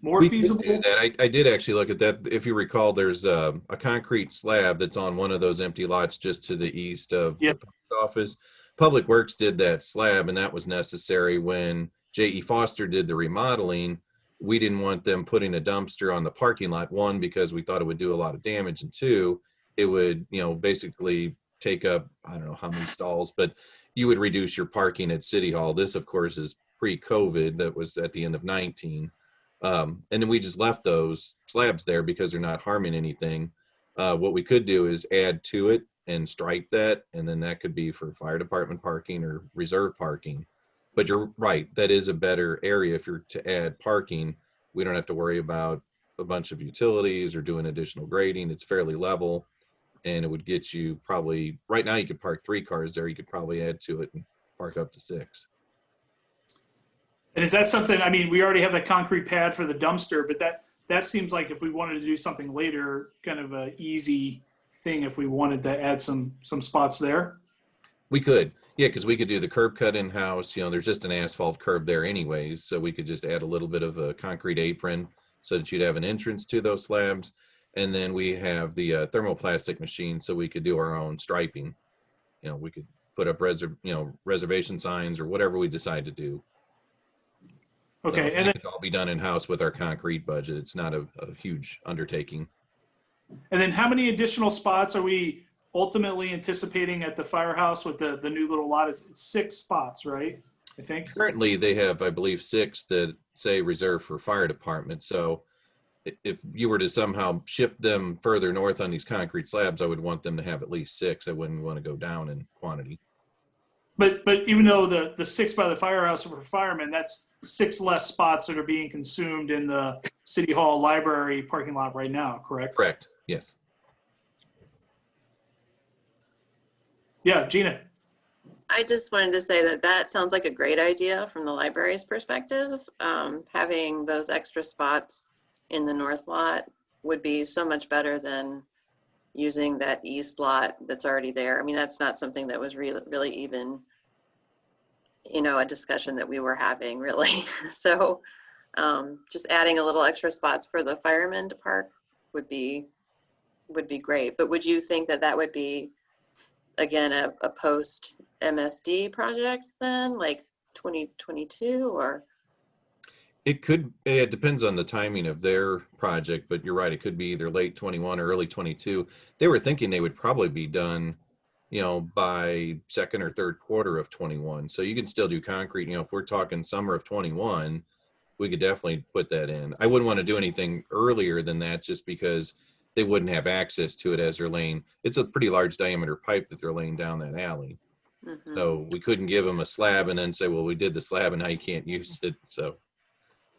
more feasible? Do that. I did actually look at that. If you recall, there's a concrete slab that's on one of those empty lots just to the east of the post office. Public Works did that slab, and that was necessary when J.E. Foster did the remodeling. we didn't want them putting a dumpster on the parking lot. One, because we thought it would do a lot of damage, and two, it would, basically take up, I don't know how many stalls, but you would reduce your parking at City Hall. This, of course, is pre-COVID. That was at the end of 19. And then we just left those slabs there because they're not harming anything. What we could do is add to it and stripe that, and then that could be for fire department parking or reserve parking. But you're right, that is a better area if you're to add parking. We don't have to worry about a bunch of utilities or doing additional grading. It's fairly level, and it would get you probably, right now you could park 3 cars there. You could probably add to it and park up to 6. And is that something, I mean, we already have that concrete pad for the dumpster, but that seems like if we wanted to do something later, kind of a easy thing if we wanted to add some spots there. We could, yeah, because we could do the curb cut in-house. There's just an asphalt curb there anyways, so we could just add a little bit of a concrete apron so that you'd have an entrance to those slabs. And then we have the thermoplastic machine, so we could do our own striping. We could put up reservation signs or whatever we decide to do. Okay, So and then it could all be done in-house with our concrete budget. It's not a huge undertaking. how many additional spots are we ultimately anticipating at the firehouse with the new little lot? It's 6 spots, right? I think. Currently, they have, I believe, 6 that say reserved for fire department. So if you were to somehow shift them further north on these concrete slabs, I would want them to have at least 6. I wouldn't want to go down in quantity. But even though the 6 by the firehouse are for firemen, that's 6 less spots that are being consumed in the City Hall library parking lot right now, correct? Correct. Yes. Yeah, Gina. I just wanted to say that sounds like a great idea from the library's perspective. Having those extra spots in the north lot would be so much better than using that east lot that's already there. I mean, that's not something that was really even, a discussion that we were having really. So just adding a little extra spots for the firemen to park would be great. But would you think that would be, again, a post MSD project then, like 2022 or? It depends on the timing of their project, but you're right. It could be either late 21 or early 22. They were thinking they would probably be done, by second or third quarter of 21. So you can still do concrete. If we're talking summer of 21, we could definitely put that in. I wouldn't want to do anything earlier than that just because they wouldn't have access to it as they're laying. It's a pretty large diameter pipe that they're laying down that alley. Mhm. So we couldn't give them a slab and then say, well, we did the slab and now you can't use it. So.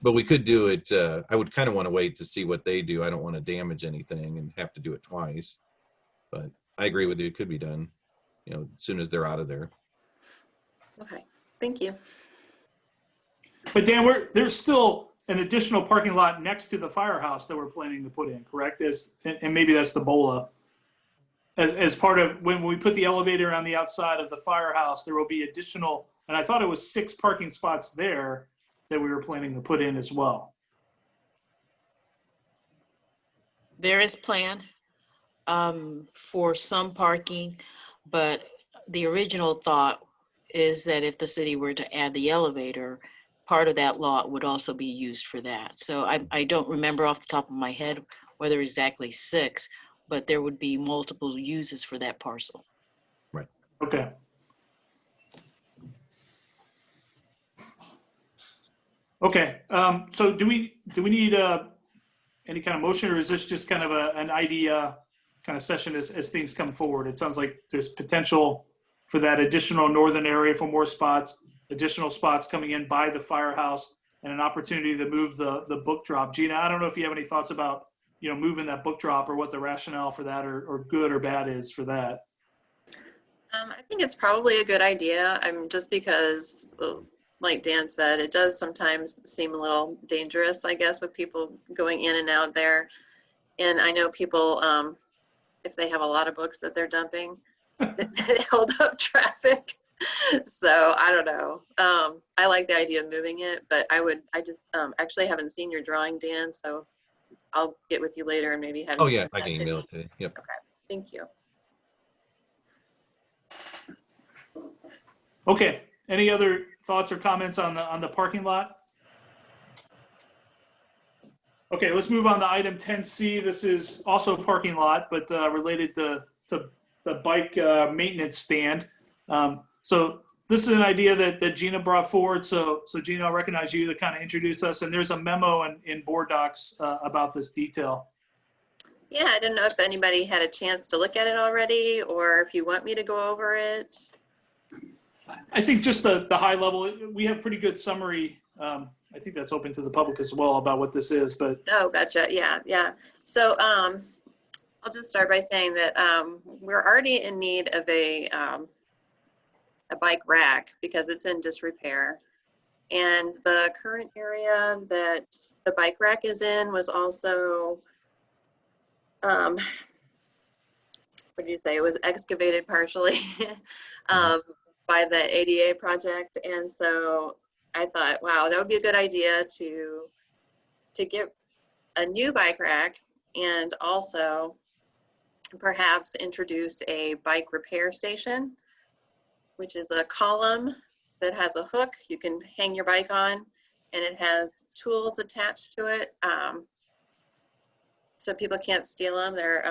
But we could do it. I would kind of want to wait to see what they do. I don't want to damage anything and have to do it twice. But I agree with you. It could be done, as soon as they're out of there. Okay, thank you. But Dan, there's still an additional parking lot next to the firehouse that we're planning to put in, correct? And maybe that's the BOLA. As part of when we put the elevator on the outside of the firehouse, there will be additional, and I thought it was 6 parking spots there that we were planning to put in as well. There is plan for some parking, but the original thought is that if the city were to add the elevator, part of that lot would also be used for that. So I don't remember off the top of my head whether exactly 6, but there would be multiple uses for that parcel. Right. Okay. Okay. So do we need any kind of motion, or is this just kind of an idea kind of session as things come forward? It sounds like there's potential for that additional northern area for more spots, additional spots coming in by the firehouse, and an opportunity to move the book drop. Gina, I don't know if you have any thoughts about moving that book drop or what the rationale for that or good or bad is for that. I think it's probably a good idea. Just because, like Dan said, it does sometimes seem a little dangerous, I guess, with people going in and out there. And I know people, if they have a lot of books that they're dumping, it hold up traffic. So I don't know. I like the idea of moving it, but I just actually haven't seen your drawing, Dan, so I'll get with you later and maybe have you Oh, yeah, send I that can to email me. it to you. Yep. Okay, thank you. Okay. Any other thoughts or comments on the parking lot? Okay, let's move on to item 10C. This is also a parking lot, but related to the bike maintenance stand. So this is an idea that Gina brought forward. So Gina, I'll recognize you to kind of introduce us. And there's a memo in board docs about this detail. Yeah, I don't know if anybody had a chance to look at it already, or if you want me to go over it. I think just the high level, we have pretty good summary. I think that's open to the public as well about what this is, but. Oh, gotcha. Yeah. So I'll just start by saying that we're already in need of a bike rack because it's in disrepair. And the current area that the bike rack is in was also, what did you say? It was excavated partially by the ADA project. And so I thought, wow, that would be a good idea to get a new bike rack and also perhaps introduce a bike repair station, which is a column that has a hook you can hang your bike on, and it has tools attached to it, so people can't steal them. They're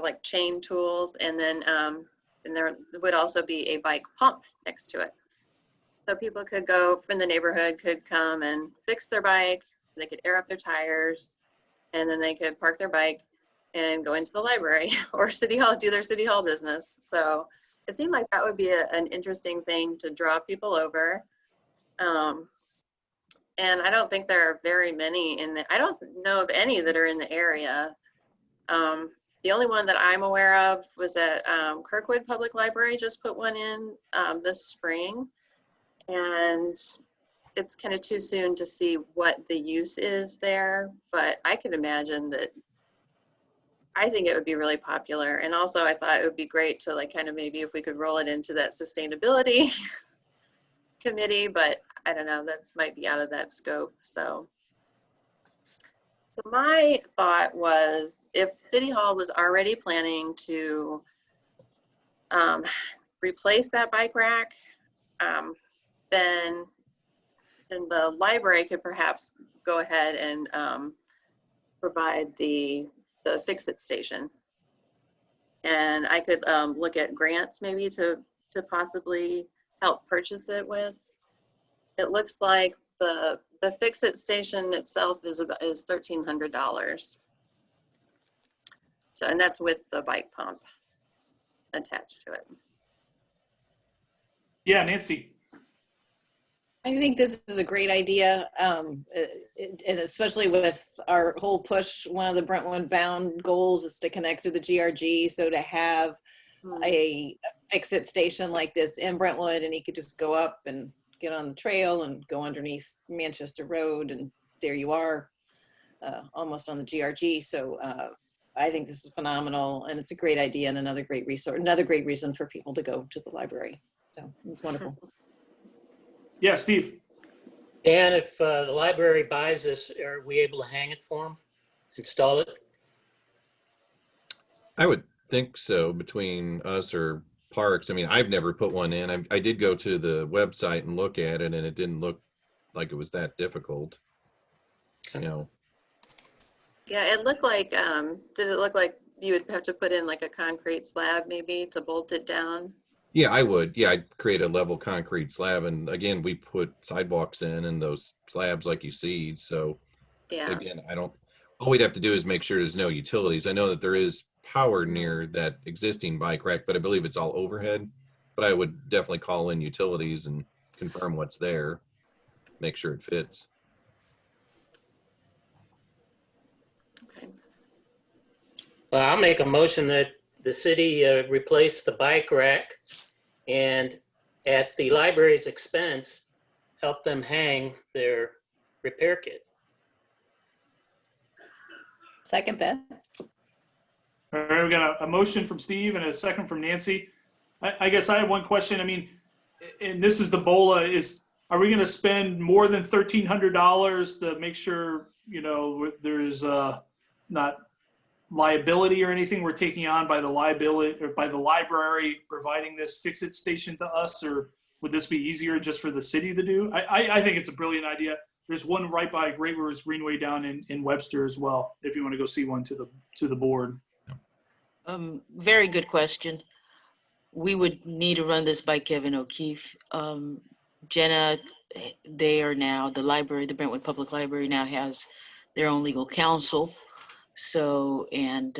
like chain tools, and then and there would also be a bike pump next to it. So people could go from the neighborhood, could come and fix their bike, they could air up their tires, and then they could park their bike and go into the library or City Hall, do their City Hall business. So it seemed like that would be an interesting thing to draw people over. And I don't think there are very many I don't know of any that are in the area. The only one that I'm aware of was that Kirkwood Public Library just put one in this spring. And it's kind of too soon to see what the use is there, but I could imagine that. I think it would be really popular. And also I thought it would be great to like kind of maybe if we could roll it into that sustainability committee, but I don't know, that might be out of that scope. So my thought was if City Hall was already planning to replace that bike rack, then the library could perhaps go ahead and provide the fix-it station. And I could look at grants maybe to possibly help purchase it with. It looks like the fix-it station itself is $1,300. So, and that's with the bike pump attached to it. Yeah, Nancy. I think this is a great idea, and especially with our whole push, one of the Brentwood bound goals is to connect to the GRG. So to have a fix-it station like this in Brentwood, and you could just go up and get on the trail and go underneath Manchester Road, and there you are, almost on the GRG. So I think this is phenomenal, and it's a great idea and another great resource, another great reason for people to go to the library. So it's wonderful. Yeah, Steve. Dan, if the library buys this, are we able to hang it for them, install it? I would think so, between us or Parks. I mean, I've never put one in. I did go to the website and look at it, and it didn't look like it was that difficult. You know. Yeah, it looked like, did it look like you would have to put in like a concrete slab maybe to bolt it down? Yeah, I would. Yeah, I'd create a level concrete slab. And again, we put sidewalks in and those slabs like you see. So Yeah. again, all we'd have to do is make sure there's no utilities. I know that there is power near that existing bike rack, but I believe it's all overhead. But I would definitely call in utilities and confirm what's there, make sure it fits. Okay. Well, I'll make a motion that the city replace the bike rack and at the library's expense, help them hang their repair kit. Second that. All right, we got a motion from Steve and a second from Nancy. I guess I have one question. I mean, and this is the BOLA, are we going to spend more than $1,300 to make sure, you know, there's not liability or anything we're taking on by the liability or by the library providing this fix-it station to us, or would this be easier just for the city to do? I think it's a brilliant idea. there's one right by Great Rivers Greenway down in Webster as well, if you want to go see one to the board. Very good question. We would need to run this by Kevin O'Keefe. Jenna, they are now, the library, the Brentwood Public Library now has their own legal counsel. So, and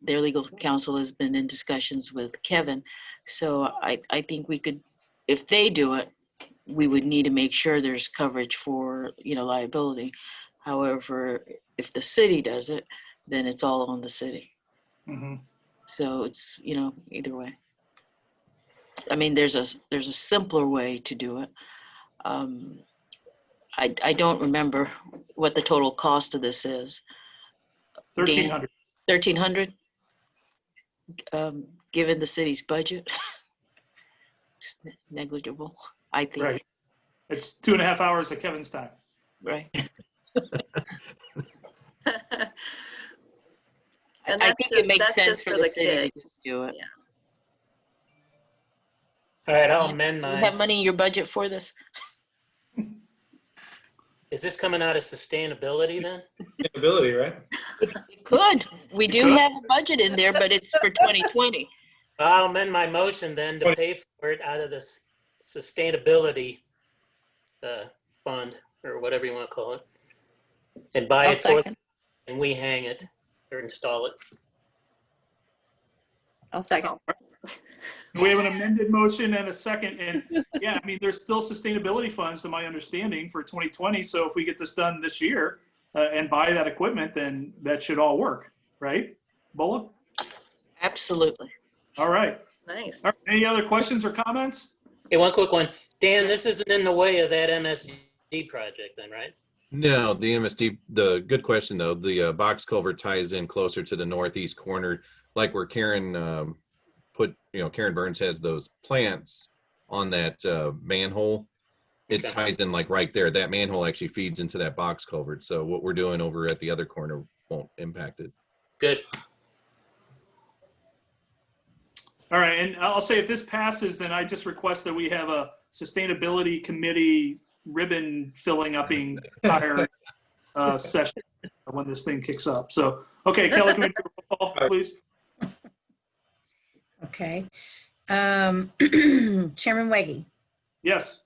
their legal counsel has been in discussions with Kevin. So I think we could, if they do it, we would need to make sure there's coverage for, liability. However, if the city does it, then it's all on the city. Mm-hmm. So it's, either way. I mean, there's a simpler way to do it. I don't remember what the total cost of this is. 1,300. 1,300? Given the city's budget, it's negligible, I think. Right. It's 2.5 hours of Kevin's time. Right. And I that's think just- it makes that's sense just for for the the city kids. to just do it. Yeah. All right, I'll amend You mine. have money in your budget for this? Is this coming out of sustainability then? Ability, right? It could. We do could. have a budget in there, but it's for 2020. I'll amend my motion then to pay for it out of this sustainability fund, or whatever you want to call it. And buy I'll it for, second. and we hang it or install it. I'll second. We have an amended motion and a second, and yeah, I mean, there's still sustainability funds, to my understanding, for 2020. So if we get this done this year and buy that equipment, then that should all work, right? Bola? Absolutely. All right. Nice. All right. Any other questions or comments? Hey, one quick one. Dan, this isn't in the way of that MSD project then, right? No, the MSD, the good question though, the box culvert ties in closer to the northeast corner, like where Karen Karen Burns has those plants on that manhole. It Okay. ties in like right there. That manhole actually feeds into that box culvert. So what we're doing over at the other corner won't impact it. Good. All right. And I'll say if this passes, then I just request that we have a sustainability committee ribbon filling upping entire session when this thing kicks up. So, okay, Kelly, can we do a roll call, please? Okay. Chairman Waggy, Yes.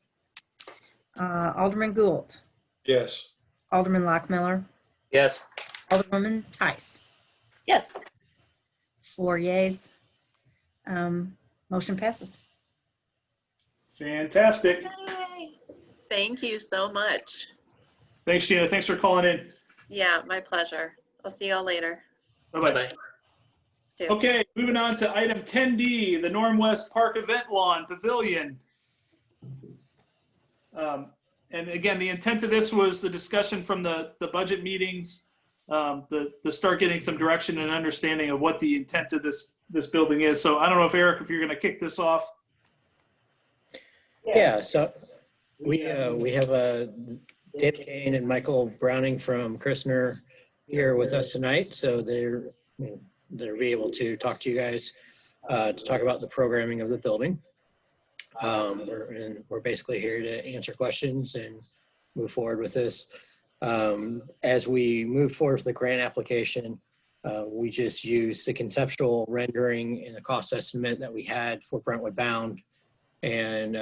Alderman Gould, Yes. Alderman Lockmiller, Yes. Alderwoman Tice. Yes. 4 yeas. Motion passes. Fantastic. Yay. Thank you so much. Thanks, Gina. Thanks for calling in. Yeah, my pleasure. I'll see y'all later. Bye-bye. Bye. Too. Okay, moving on to item 10D, the Norm West Park Event Lawn Pavilion. And again, the intent of this was the discussion from the budget meetings, to start getting some direction and understanding of what the intent of this building is. So I don't know if Eric, if you're going to kick this off. Yeah, so we have Dave Kane and Michael Browning from Christner here with us tonight. So they'll be able to talk to you guys to talk about the programming of the building. We're basically here to answer questions and move forward with this. As we move forward with the grant application, we just used the conceptual rendering and the cost estimate that we had for Brentwood Bound. And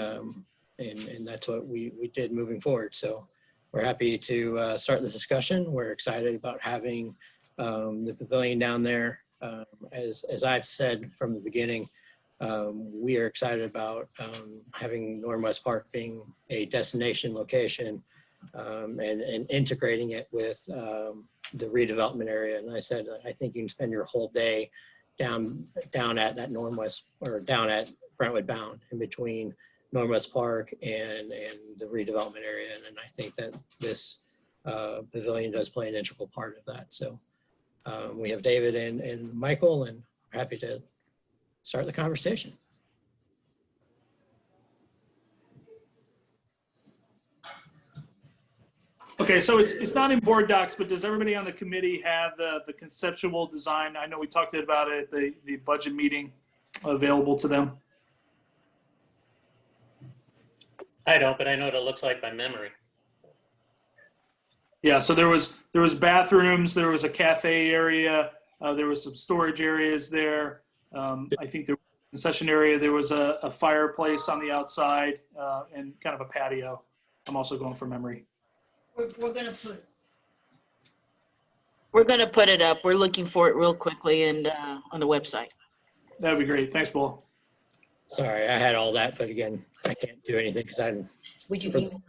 that's what we did moving forward. So we're happy to start this discussion. We're excited about having the pavilion down there. As I've said from the beginning, we are excited about having Norm West Park being a destination location and integrating it with the redevelopment area. And I said, I think you can spend your whole day down at that Norm West, or down at Brentwood Bound, in between Norm West Park and the redevelopment area. And I think that this pavilion does play an integral part of that. So we have David and Michael, and we're happy to start the conversation. Okay, so it's not in board docs, but does everybody on the committee have the conceptual design? I know we talked about it at the budget meeting, available to them. I don't, but I know what it looks like by memory. Yeah, so there was bathrooms, there was a cafe area, there was some storage areas there. I think there was a concession area, there was a fireplace on the outside, and kind of a patio. I'm also going from memory. We're gonna put it up. We're looking for it real quickly and on the website. That would be great. Thanks, Paul. Sorry, I had all that, but again, I can't do anything because I didn't. Would you email?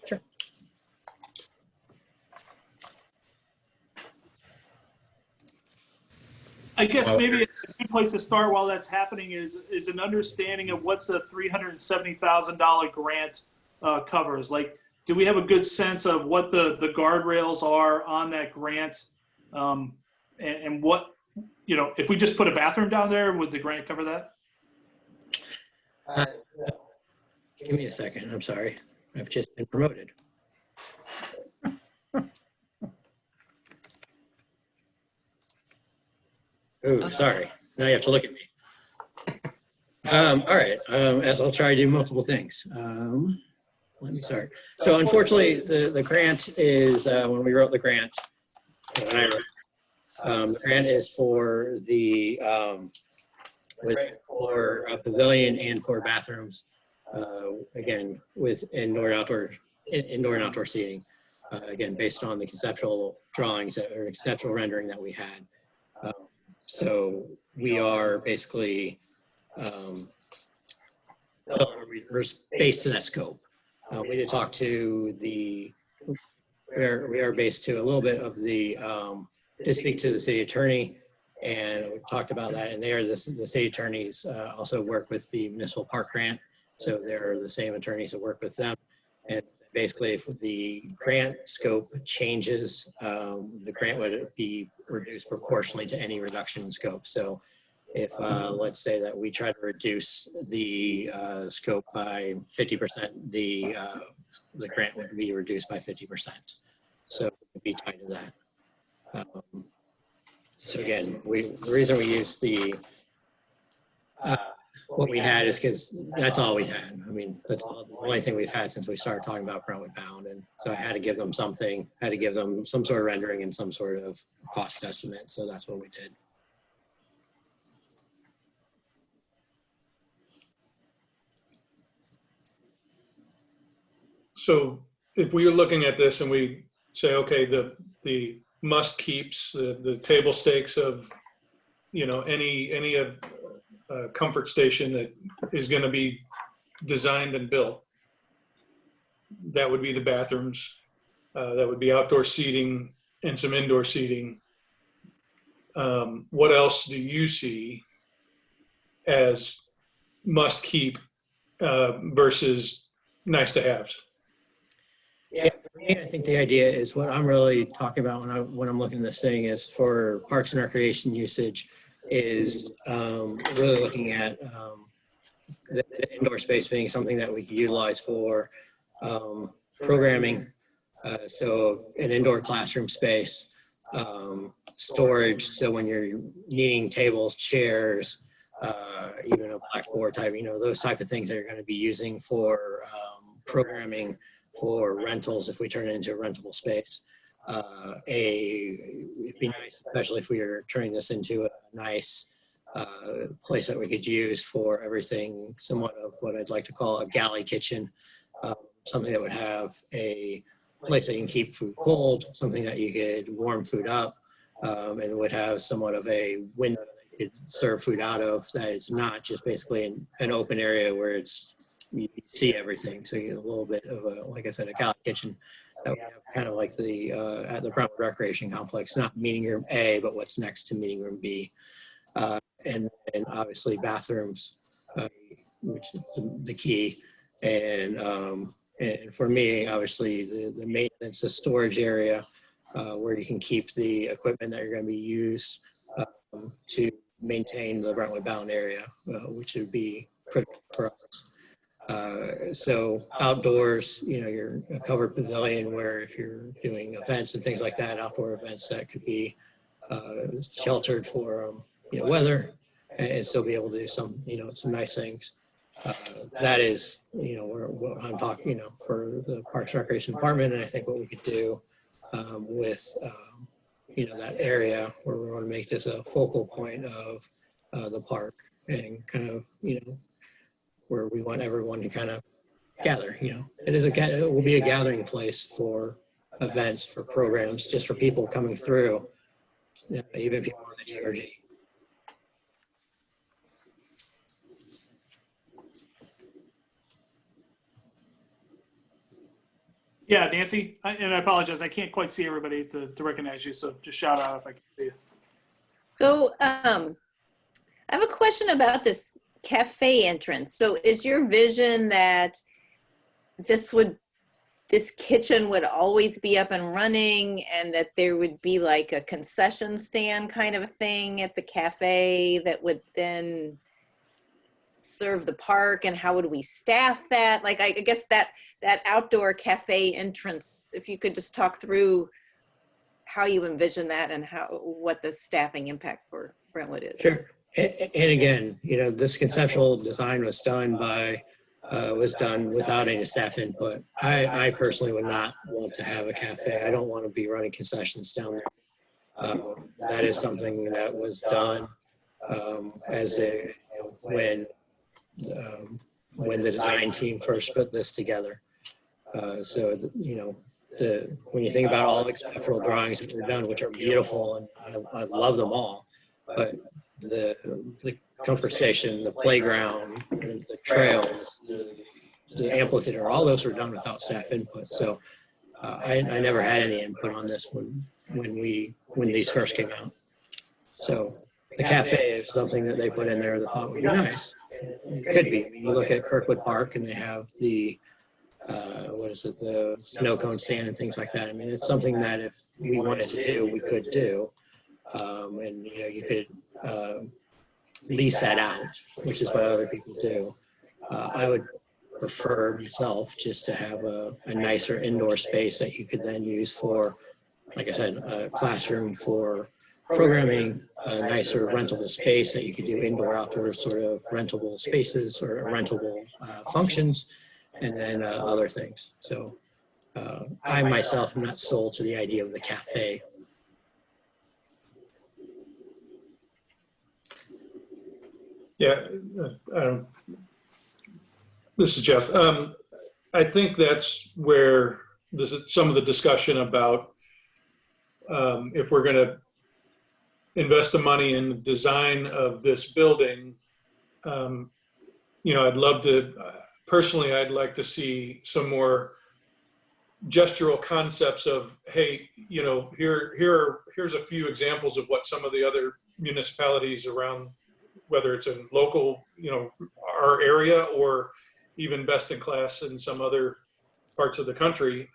Sure. I guess maybe a good place to start while that's happening is an understanding of what the $370,000 grant covers. Like, do we have a good sense of what the guardrails are on that grant, and what, you know, if we just put a bathroom down there, would the grant cover that? Give me a second. I'm sorry. I've just been promoted. Oh, sorry. Now you have to look at me. All right. As I'll try to do multiple things. Let me start. So unfortunately, the grant is, when we wrote the grant, the grant is for the for a pavilion and for bathrooms. Again, with indoor and outdoor seating. Again, based on the conceptual drawings or conceptual rendering that we had. So we are basically we're based to that scope. We did talk to we are based to a little bit of the did speak to the city attorney, and we talked about that. And they are the city attorneys also work with the municipal park grant, so they're the same attorneys that work with them. And basically, if the grant scope changes, the grant would be reduced proportionally to any reduction in scope. So if let's say that we try to reduce the scope by 50%, the grant would be reduced by 50%. So it would be tied to that. So again, the reason we use the what we had is because that's all we had. I mean, that's the only thing we've had since we started talking about Brentwood Bound. And so I had to give them something, had to give them some sort of rendering and some sort of cost estimate. So that's what we did. So if we are looking at this and we say, okay, the must keeps, the table stakes of, you know, any comfort station that is going to be designed and built, that would be the bathrooms, that would be outdoor seating and some indoor seating. What else do you see as must keep versus nice to haves? Yeah, for me, I think the idea is what I'm really talking about when I'm looking at this thing is for parks and recreation usage is really looking at the indoor space being something that we could utilize for programming. So an indoor classroom space, storage. So when you're needing tables, chairs, even a blackboard type, you know, those type of things that you're going to be using for programming, for rentals if we turn it into a rentable space. It'd be nice, especially if we were turning this into a nice place that we could use for everything, somewhat of what I'd like to call a galley kitchen, something that would have a place that you can keep food cold, something that you could warm food up, and would have somewhat of a window that you could serve food out of, that it's not just basically an open area where you see everything. So you get a little bit of a, like I said, a galley kitchen that we have kind of like the at the Brentwood Recreation Complex, not meeting room A, but what's next to meeting room B. And obviously bathrooms, which is the key. And for me, obviously the maintenance, the storage area where you can keep the equipment that you're going to be used to maintain the Brentwood Bound area, which would be critical for us. So outdoors, you know, you're a covered pavilion where if you're doing events and things like that, outdoor events that could be sheltered for, you know, weather and still be able to do some, you know, some nice things. That is, what I'm talking, for the Parks and Recreation Department, and I think what we could do with, that area where we want to make this a focal point of the park and kind of, where we want everyone to kind of gather. It will be a gathering place for events, for programs, just for people coming through, even people on the GRG. Yeah, Nancy, and I apologize, I can't quite see everybody to recognize you, so just shout out if I can see you. So I have a question about this cafe entrance. So is your vision that this kitchen would always be up and running, and that there would be like a concession stand kind of a thing at the cafe that would then serve the park? And how would we staff that? Like, I guess that outdoor cafe entrance, if you could just talk through how you envision that and what the staffing impact for Brentwood is. Sure. And again, this conceptual design was done without any staff input. I personally would not want to have a cafe. I don't want to be running concessions down there. That is something that was done when the design team first put this together. When you think about all the conceptual drawings that were done, which are beautiful, and I love them all, but the comfort station, the playground, the trails, the amphitheater, all those were done without staff input. So I never had any input on this when these first came out. So the cafe is something that they put in there that thought would be nice. It could be. You look at Kirkwood Park and they have the the snow cone stand and things like that. I mean, it's something that if we wanted to do, we could do. And you could lease that out, which is what other people do. I would prefer myself just to have a nicer indoor space that you could then use for, like I said, a classroom for programming, a nicer rentable space that you could do indoor, outdoor sort of rentable spaces or rentable functions, and then other things. So I myself am not sold to the idea of the cafe. Yeah, this is Jeff. I think that's where some of the discussion about if we're going to invest the money in the design of this building, I'd love to, personally, I'd like to see some more gestural concepts of, hey, here's a few examples of what some of the other municipalities around, whether it's in local, our area, or even best in class in some other parts of the country,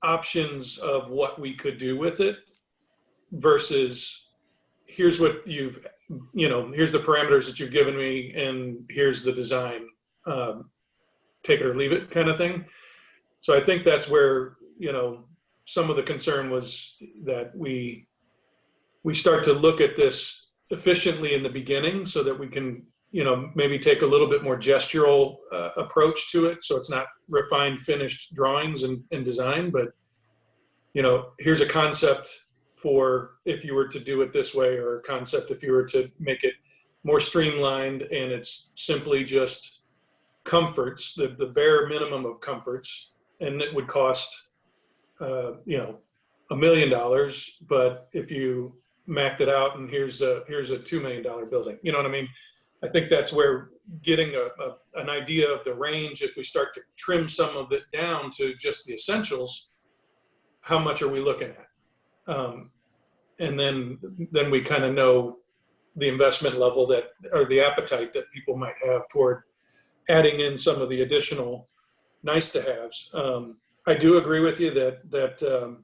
options of what we could do with it versus here's what here's the parameters that you've given me and here's the design, take it or leave it kind of thing. So I think that's where, some of the concern was that we start to look at this efficiently in the beginning so that we can, maybe take a little bit more gestural approach to it. So it's not refined, finished drawings and design, but, here's a concept for if you were to do it this way, or a concept if you were to make it more streamlined and it's simply just comforts, the bare minimum of comforts, and it would cost, $1 million, but if you mapped it out and here's a $2 million building, you know what I mean? I think that's where getting an idea of the range, if we start to trim some of it down to just the essentials, how much are we looking at? And then we kind of know the investment level or the appetite that people might have toward adding in some of the additional nice to haves. I do agree with you that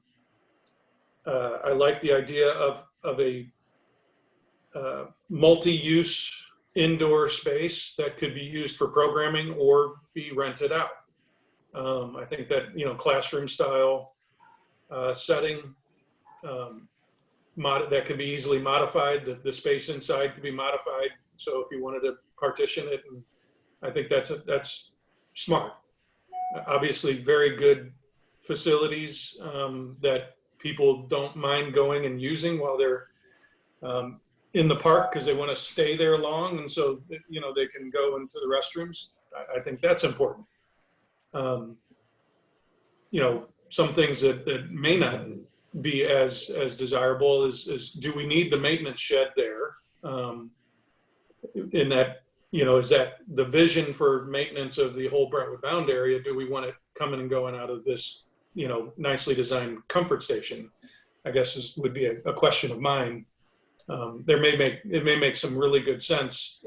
I like the idea of a multi-use indoor space that could be used for programming or be rented out. I think that, classroom style setting, that can be easily modified. The space inside could be modified. So if you wanted to partition it. And I think that's smart. Obviously, very good facilities that people don't mind going and using while they're in the park because they want to stay there long, and so they can go into the restrooms. I think that's important. Some things that may not be as desirable is do we need the maintenance shed there? In that, is that the vision for maintenance of the whole Brentwood Bound area? Do we want it coming and going out of this, nicely designed comfort station? I guess would be a question of mine. It may make some really good sense,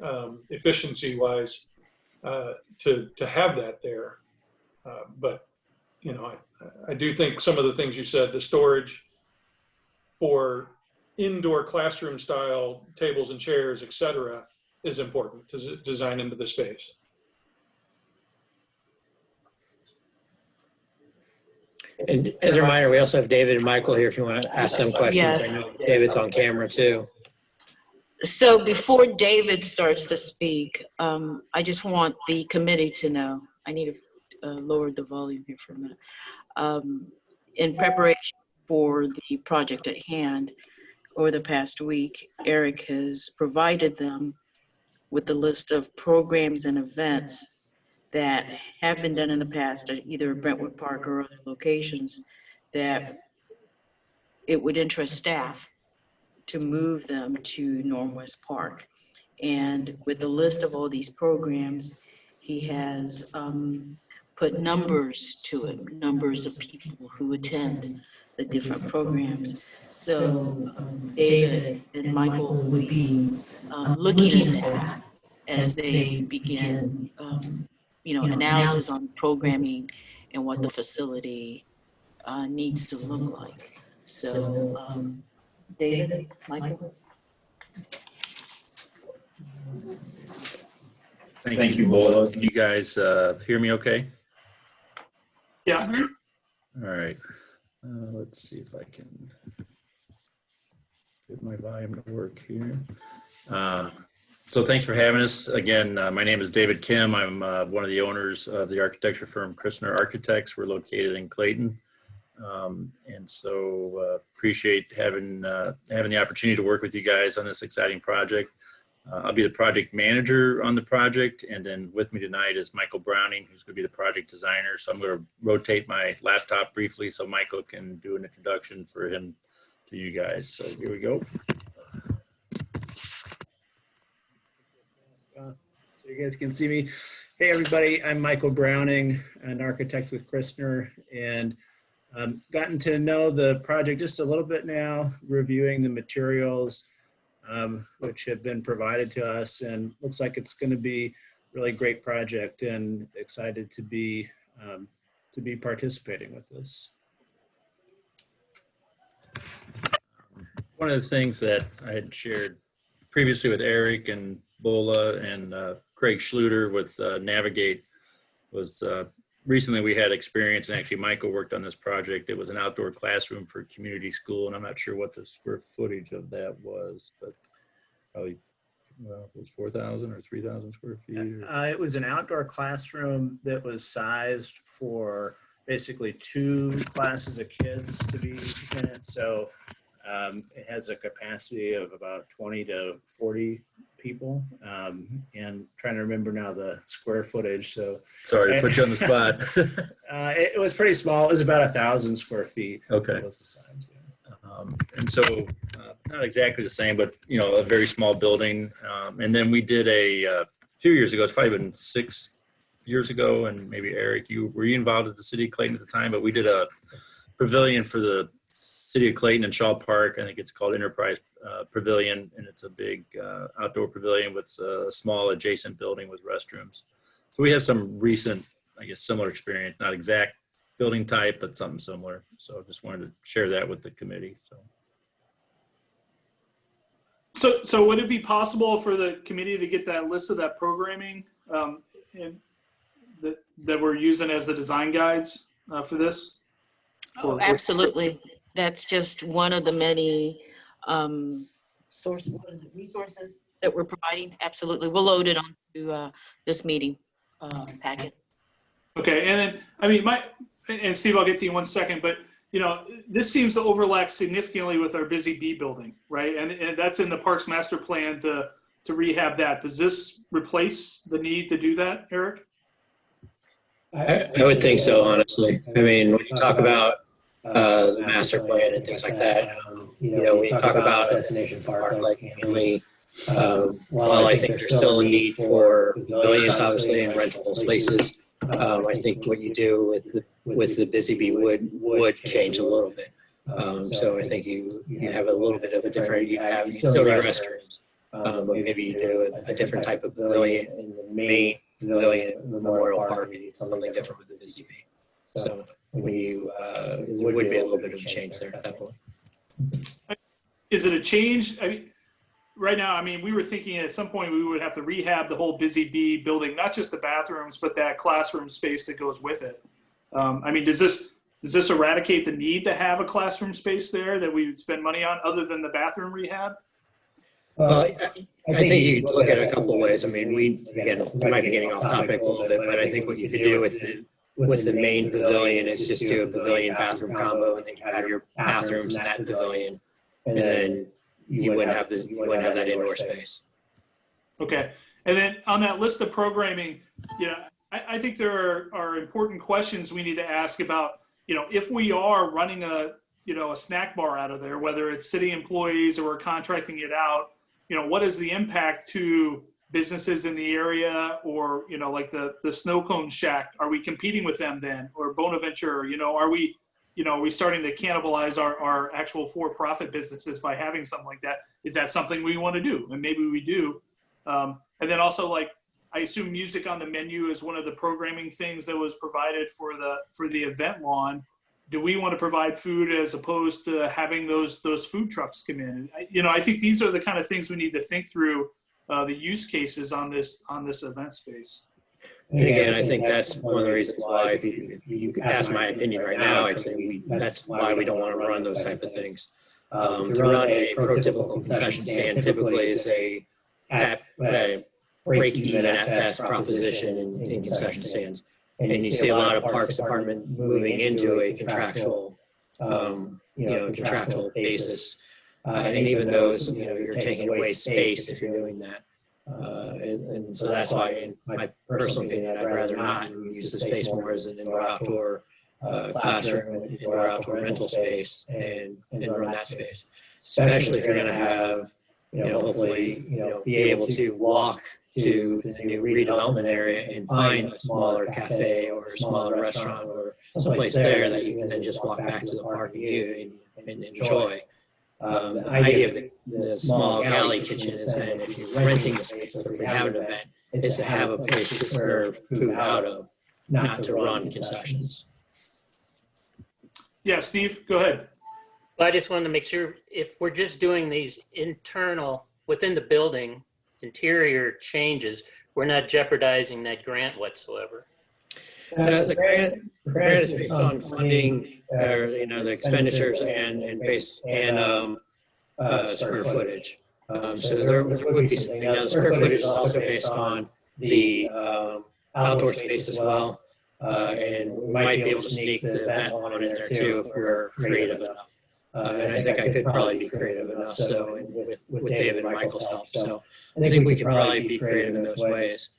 efficiency wise, to have that there. But I do think some of the things you said, the storage for indoor classroom style tables and chairs, et cetera, is important to design into the space. And as a reminder, we also have David and Michael here if you want to ask them questions. Yes. I know David's on camera too. So before David starts to speak, I just want the committee to know, I need to lower the volume here for a minute. In preparation for the project at hand, over the past week, Eric has provided them with the list of programs and events that have been done in the past at either Brentwood Park or other locations that it would interest staff to move them to Northwest Park. And with the list of all these programs, he has put numbers to it, numbers of people who attend the different programs. So David and Michael would be looking at that as they begin, analysis on programming and what the facility needs to look like. So David, Michael? Thank you, Bola. Can you guys hear me okay? Yeah. All right. Let's see if I can get my volume to work here. So thanks for having us. Again, my name is David Kim. I'm one of the owners of the architecture firm Christner Architects. We're located in Clayton. And so appreciate having the opportunity to work with you guys on this exciting project. I'll be the project manager on the project, and then with me tonight is Michael Browning, who's going to be the project designer. So I'm going to rotate my laptop briefly so Michael can do an introduction for him to you guys. So here we go. So you guys can see me. Hey everybody, I'm Michael Browning, an architect with Christner, and gotten to know the project just a little bit now, reviewing the materials which have been provided to us, and looks like it's going to be a really great project, and excited to be participating with this. One of the things that I had shared previously with Eric and Bola and Craig Schluter with Navigate was recently we had experience, and actually Michael worked on this project. It was an outdoor classroom for community school, and I'm not sure what the square footage of that was, but probably, well, it was 4,000 or 3,000 square feet. It was an outdoor classroom that was sized for basically 2 classes of kids to be in it. So it has a capacity of about 20 to 40 people, and trying to remember now the square footage. So sorry to put you on the spot. It was pretty small. It was about 1,000 square feet. Okay. That was the size, yeah. And so not exactly the same, but a very small building. And then we did a few years ago, it's probably been 6 years ago, and maybe Eric, were you involved with the city of Clayton at the time? But we did a pavilion for the city of Clayton and Shaw Park. I think it's called Enterprise Pavilion, and it's a big outdoor pavilion with a small adjacent building with restrooms. So we have some recent, I guess, similar experience, not exact building type, but something similar. So just wanted to share that with the committee. So would it be possible for the committee to get that list of that programming and that we're using as the design guides for this? Oh, absolutely. That's just one of the many resources that we're providing? Absolutely. We'll load it onto this meeting packet. Okay, and then, I mean, and Steve, I'll get to you in 1 second, but, you know, this seems to overlap significantly with our Busy Bee building, right? And that's in the Parks Master Plan to rehab that. Does this replace the need to do that, Eric? I would think so, honestly. I mean, when you talk about the master plan and things like that, you know, when you talk about a destination park like Hanley, while I think there's still a need for pavilions, obviously, and rentable spaces, I think what you do with the Busy Bee would change a little bit. So I think you have a little bit of a different, you have utility restrooms, but maybe you do a different type of pavilion in the main pavilion at Memorial Park, and something different with the Busy Bee. So when you, it would be a little bit of a change there, definitely. Is it a change? I mean, right now, I mean, we were thinking at some point we would have to rehab the whole Busy Bee building, not just the bathrooms, but that classroom space that goes with it. I mean, does this eradicate the need to have a classroom space there that we would spend money on other than the bathroom rehab? Well, I think you could look at it a couple of ways. I mean, we might be getting off topic a little bit, but I think what you could do with the main pavilion is just do a pavilion bathroom combo, and then you have your bathrooms in that pavilion, and then you wouldn't have that indoor space. Okay, and then on that list of programming, you know, I think there are important questions we need to ask about, you know, if we are running a snack bar out of there, whether it's city employees or we're contracting it out, you know, what is the impact to businesses in the area, or, you know, like the Snow Cone Shack? Are we competing with them then? Or Bonaventure, you know, are we starting to cannibalize our actual for-profit businesses by having something like that? Is that something we want to do? And maybe we do. And then also, like, I assume music on the menu is one of the programming things that was provided for the event lawn. Do we want to provide food as opposed to having those food trucks come in? I think these are the kind of things we need to think through, the use cases on this event space. And again, I think that's one of the reasons why, if you ask my opinion right now, I'd say that's why we don't want to run those type of things. To run a prototypical concession stand typically is a break even at best proposition in concession stands. And you see a lot of Parks Department moving into a contractual, contractual basis. And even those, you're taking away space if you're doing that. And so that's why, in my personal opinion, I'd rather not use the space more as an indoor-outdoor classroom, indoor-outdoor rental space, and run that space. Especially if you're going to have, hopefully, be able to walk to the new redevelopment area and find a smaller cafe or a smaller restaurant or someplace there that you can then just walk back to the park and enjoy. The idea of the small galley kitchen is then, if you're renting the space or if you have an event, is to have a place to serve food out of, not to run concessions. Yeah, Steve, go ahead. Well, I just wanted to make sure, if we're just doing these internal, within the building, interior changes, we're not jeopardizing that grant whatsoever. The grant is based on funding, the expenditures and based and square footage. So there would be something. Now, the square footage is also based on the outdoor space as well, and we might be able to sneak the event on in there too if we're creative enough. And I think I could probably be creative enough. So with David and Michael's help, so I think we could probably be creative in those ways.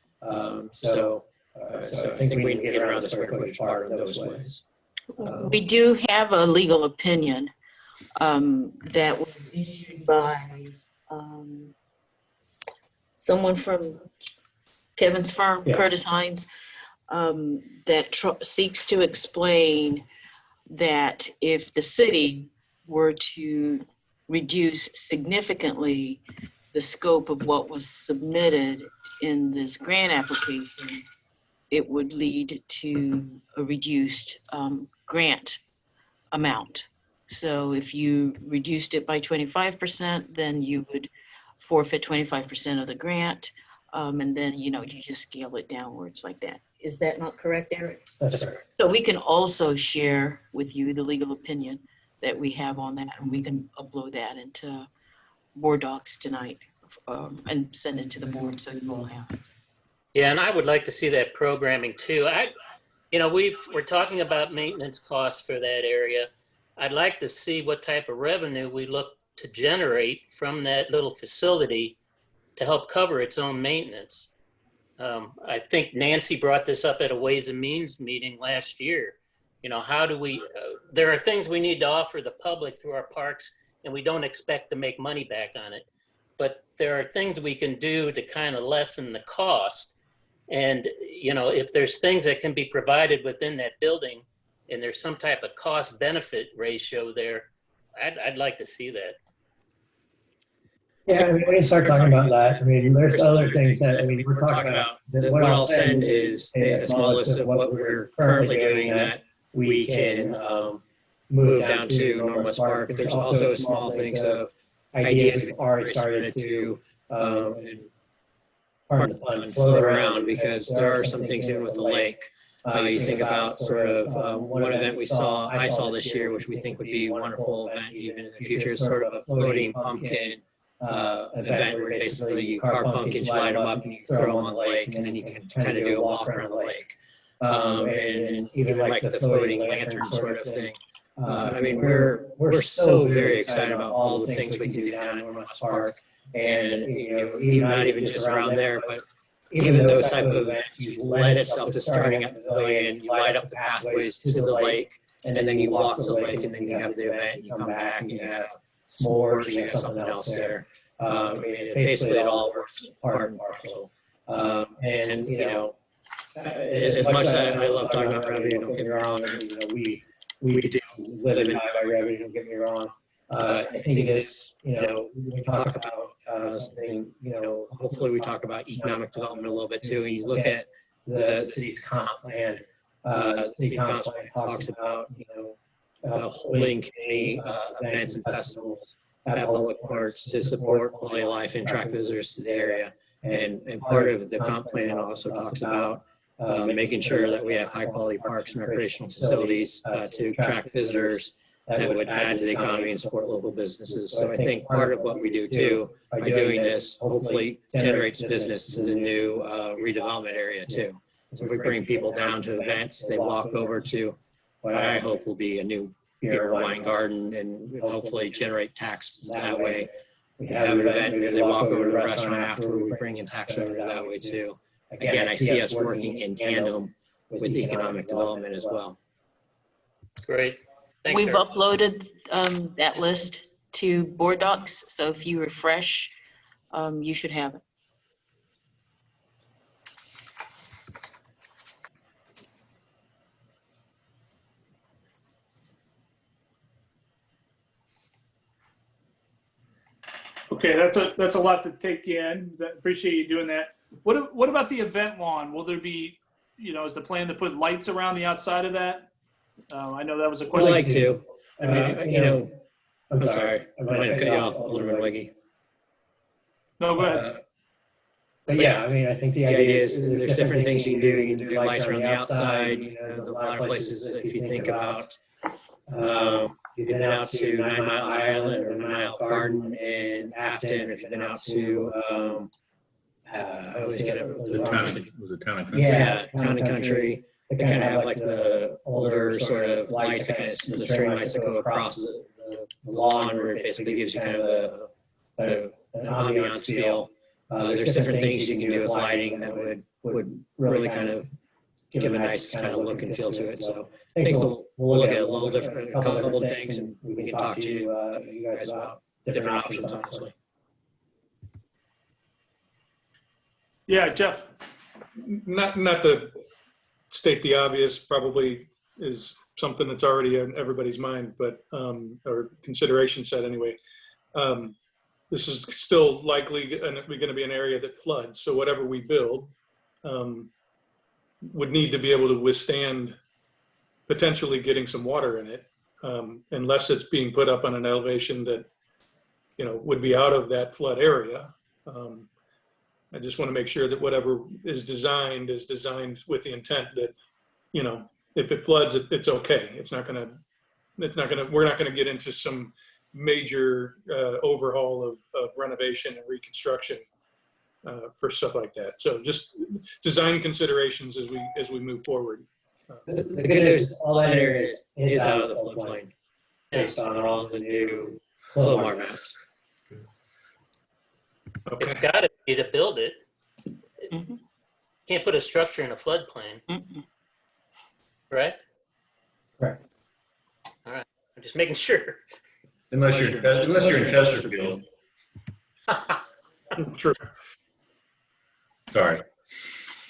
So I think we can get around the square footage part of those ways. We do have a legal opinion that was issued by someone from Kevin's firm, yeah. Curtis Hines, that seeks to explain that if the city were to reduce significantly the scope of what was submitted in this grant application, it would lead to a reduced grant amount. So if you reduced it by 25%, then you would forfeit 25% of the grant. And then, you just scale it downwards like that. Is that not correct, Eric? That's correct. So we can also share with you the legal opinion that we have on that, and we can upload that into board docs tonight and send it to the board so you all have it. Yeah, and I would like to see that programming too. We're talking about maintenance costs for that area. I'd like to see what type of revenue we look to generate from that little facility to help cover its own maintenance. I think Nancy brought this up at a Ways and Means meeting last year. How do we, there are things we need to offer the public through our parks, and we don't expect to make money back on it. But there are things we can do to kind of lessen the cost. And, if there's things that can be provided within that building and there's some type of cost benefit ratio there, I'd like to see that. Yeah, when you start talking about that, there's other things that, we're talking about. What I'll send is a small list of what we're currently doing that we can move down to Northwest Park. There's also small things of ideas we've already started to, pardon the pun, float around, because there are some things in with the lake. You think about sort of one event I saw this year, which we think would be a wonderful event even in the future, is sort of a floating pumpkin event where basically you carve pumpkins, you light them up, and you throw them on the lake, and then you can kind of do a walk around the lake. And even like the floating lantern sort of thing. We're so very excited about all the things we can do down in Northwest Park, and even not even just around there, but even those type of events, you lend itself to starting at the pavilion, you light up the pathways to the lake, and then you walk to the lake, and then you have the event, you come back, and you have s'mores, you have something else there. Basically, it all works part and parcel. As much as I love talking about revenue, don't get me wrong, we do live and die by revenue, don't get me wrong. I think it is, when we talk about something, hopefully we talk about economic development a little bit too, and you look at the city's comp plan. The city comp plan talks about, holding community events and festivals at public parks to support quality of life and attract visitors to the area. And part of the comp plan also talks about making sure that we have high quality parks and recreational facilities to attract visitors that would add to the economy and support local businesses. So I think part of what we do too, by doing this, hopefully generates business to the new redevelopment area too. So if we bring people down to events, they walk over to what I hope will be a new beer or wine garden, and hopefully generate taxes that way. We have an event, maybe they walk over to the restaurant afterward, we bring in tax revenue that way too. Again, I see us working in tandem with economic development as well. Great. Thanks, We've Eric. uploaded that list to board docs, so if you refresh, you should have it. Okay, that's a lot to take in. Appreciate you doing that. What about the event lawn? Will there be, is the plan to put lights around the outside of that? I know that was a I'd question. like to. I'm sorry, I might have cut you off, Alderman Wiggy. No, go ahead. But yeah, I think the idea is there's different things you can do. You can do lights around the outside. A lot of places, if you think about, you've been out to 9 Mile Island or 9 Mile Garden in Afton, or if you've been out to, I always get it. Was it Town and Country? Yeah, Town and Country. They kind of have like the older sort of lights, that kind of the string lights that go across the lawn, where it basically gives you kind of an ambiance feel. There's different things you can do with lighting that would really kind of give a nice kind of look and feel to it. So I think we'll look at a little different, a couple of things, and we can talk to you guys about different options, honestly. Yeah, Jeff. Not to state the obvious, probably is something that's already on everybody's mind, but or consideration set anyway. This is still likely going to be an area that floods. So whatever we build would need to be able to withstand potentially getting some water in it, unless it's being put up on an elevation that would be out of that flood area. I just want to make sure that whatever is designed with the intent that, if it floods, it's okay. We're not going to get into some major overhaul of renovation and reconstruction for stuff like that. So just design considerations as we move forward. The good news, all that area is out of the floodplain based on all the new Clomar maps. Okay. It's got to be to build it. Mhm. Can't put a structure in a floodplain, Mm-mm. correct? Correct. All right, I'm just making sure. Unless you're in Chesterfield. True. Sorry.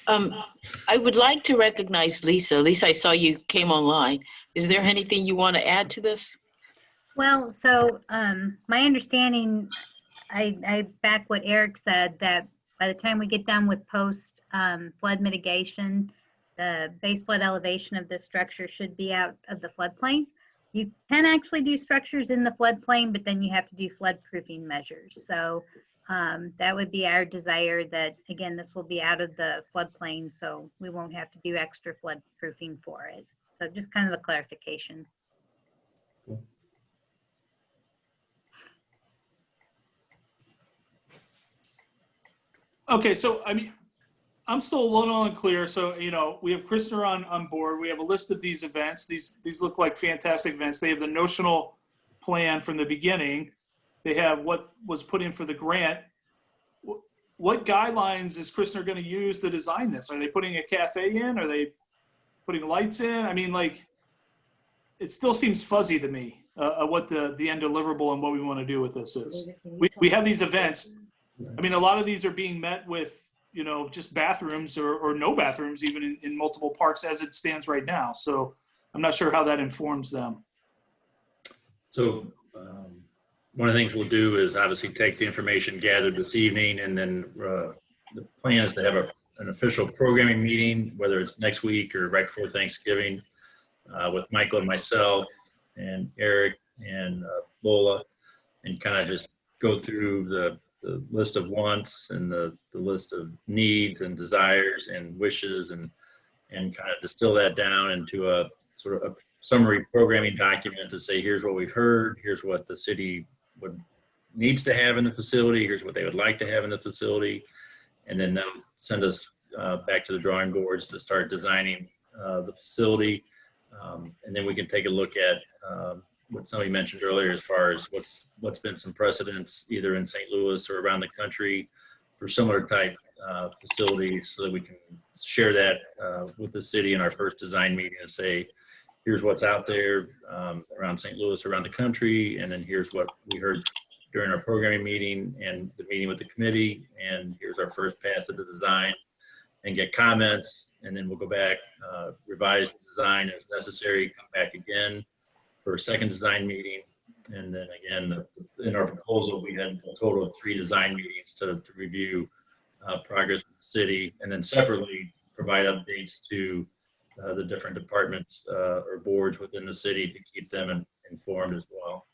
I would like to recognize Lisa. Lisa, I saw you came online. Is there anything you want to add to this? Well, so my understanding, I back what Eric said, that by the time we get done with post flood mitigation, the base flood elevation of this structure should be out of the floodplain. You can actually do structures in the floodplain, but then you have to do flood proofing measures. So that would be our desire that, again, this will be out of the floodplain, so we won't have to do extra flood proofing for it. So just kind of a clarification. Okay, so I mean, I'm still a little unclear. So, you know, we have Kristner on board. We have a list of these events. These look like fantastic events. They have the notional plan from the beginning. They have what was put in for the grant. What guidelines is Kristner going to use to design this? Are they putting a cafe in? Are they putting lights in? I mean, like, it still seems fuzzy to me what the end deliverable and what we want to do with this is. We have these events. I mean, a lot of these are being met with, you know, just bathrooms or no bathrooms even in multiple parks as it stands right now. So I'm not sure how that informs them. So one of the things we'll do is obviously take the information gathered this evening, and then the plan is to have an official programming meeting, whether it's next week or right before Thanksgiving, with Michael and myself and Eric and Lola, and kind of just go through the list of wants and the list of needs and desires and wishes, and kind of distill that down into a sort of a summary programming document to say, here's what we've heard, here's what the city needs to have in the facility, here's what they would like to have in the facility, and then they'll send us back to the drawing boards to start designing the facility. And then we can take a look at what somebody mentioned earlier as far as what's been some precedents either in St. Louis or around the country for similar type facilities, so that we can share that with the city in our first design meeting and say, here's what's out there around St. Louis, around the country, and then here's what we heard during our programming meeting and the meeting with the committee, and here's our first pass of the design, and get comments, and then we'll go back, revise the design as necessary, come back again for a second design meeting. And then again, in our proposal, we had a total of 3 design meetings to review progress with the city, and then separately provide updates to the different departments or boards within the city to keep them informed as well.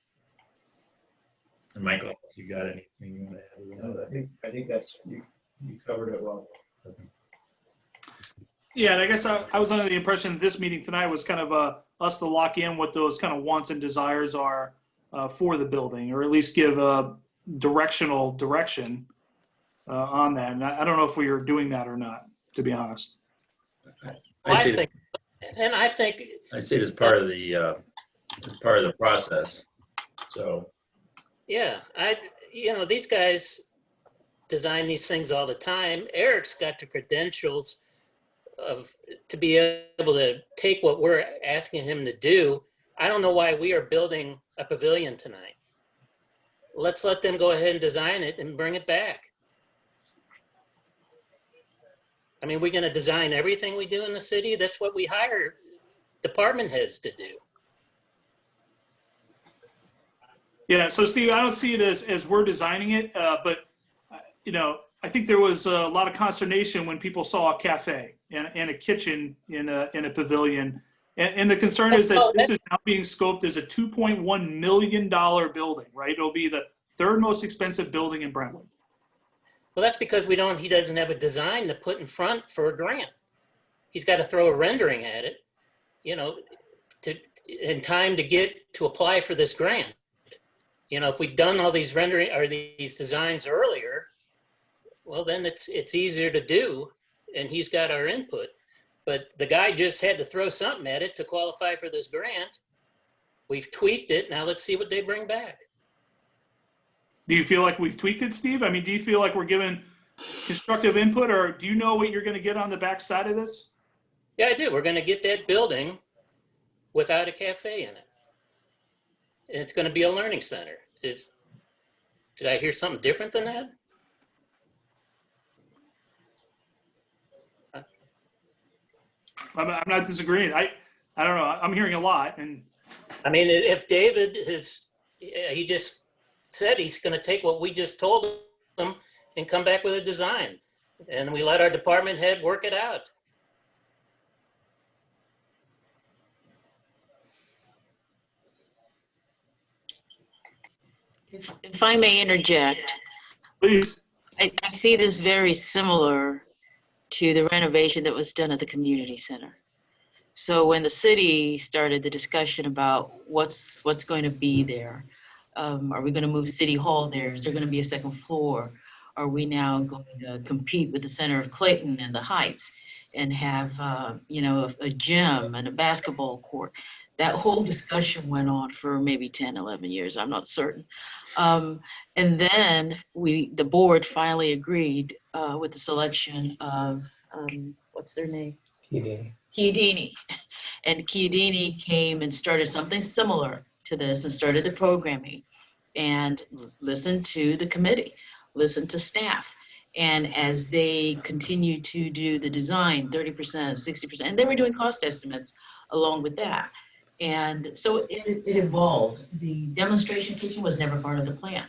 And Michael, if you got anything you want to add? No, I think that's, you covered it well. Yeah, and I guess I was under the impression that this meeting tonight was kind of us to lock in what those kind of wants and desires are for the building, or at least give a directional direction on that. And I don't know if we are doing that or not, to be honest. I see think, and I think I see it as part of the process. So yeah, you know, these guys design these things all the time. Eric's got the credentials to be able to take what we're asking him to do. I don't know why we are building a pavilion tonight. Let's let them go ahead and design it and bring it back. I mean, we're going to design everything we do in the city. That's what we hire department heads to do. Yeah, so Steve, I don't see it as we're designing it, but you know, I think there was a lot of consternation when people saw a cafe and a kitchen in a pavilion, and the concern is that this is now being scoped as a $2.1 million building, right? It'll be the 3rd most expensive building in Brentwood. Well, that's because he doesn't have a design to put in front for a grant. He's got to throw a rendering at it, you know, in time to apply for this grant. You know, if we'd done all these rendering or these designs earlier, well, then it's easier to do, and he's got our input. But the guy just had to throw something at it to qualify for this grant. We've tweaked it. Now let's see what they bring back. Do you feel like we've tweaked it, Steve? I mean, do you feel like we're giving constructive input, or do you know what you're going to get on the back side of this? Yeah, I do. We're going to get that building without a cafe in it. And it's going to be a learning center. Did I hear something different than that? I'm not disagreeing. I don't know. I'm hearing a lot, and I mean, if David he just said he's going to take what we just told him and come back with a design, and we let our department head work it out. If I may interject, please. I see this very similar to the renovation that was done at the community center. So when the city started the discussion about what's going to be there, are we going to move City Hall there? Is there going to be a second floor? Are we now going to compete with the center of Clayton and the Heights and have, you know, a gym and a basketball court? That whole discussion went on for maybe 10, 11 years. I'm not certain. And then the board finally agreed with the selection of, what's their name? Chiodini. And Chiodini came and started something similar to this and started the programming and listened to the committee, listened to staff. And as they continued to do the design, 30%, 60%, and they were doing cost estimates along with that. And so it evolved. The demonstration kitchen was never part of the plan.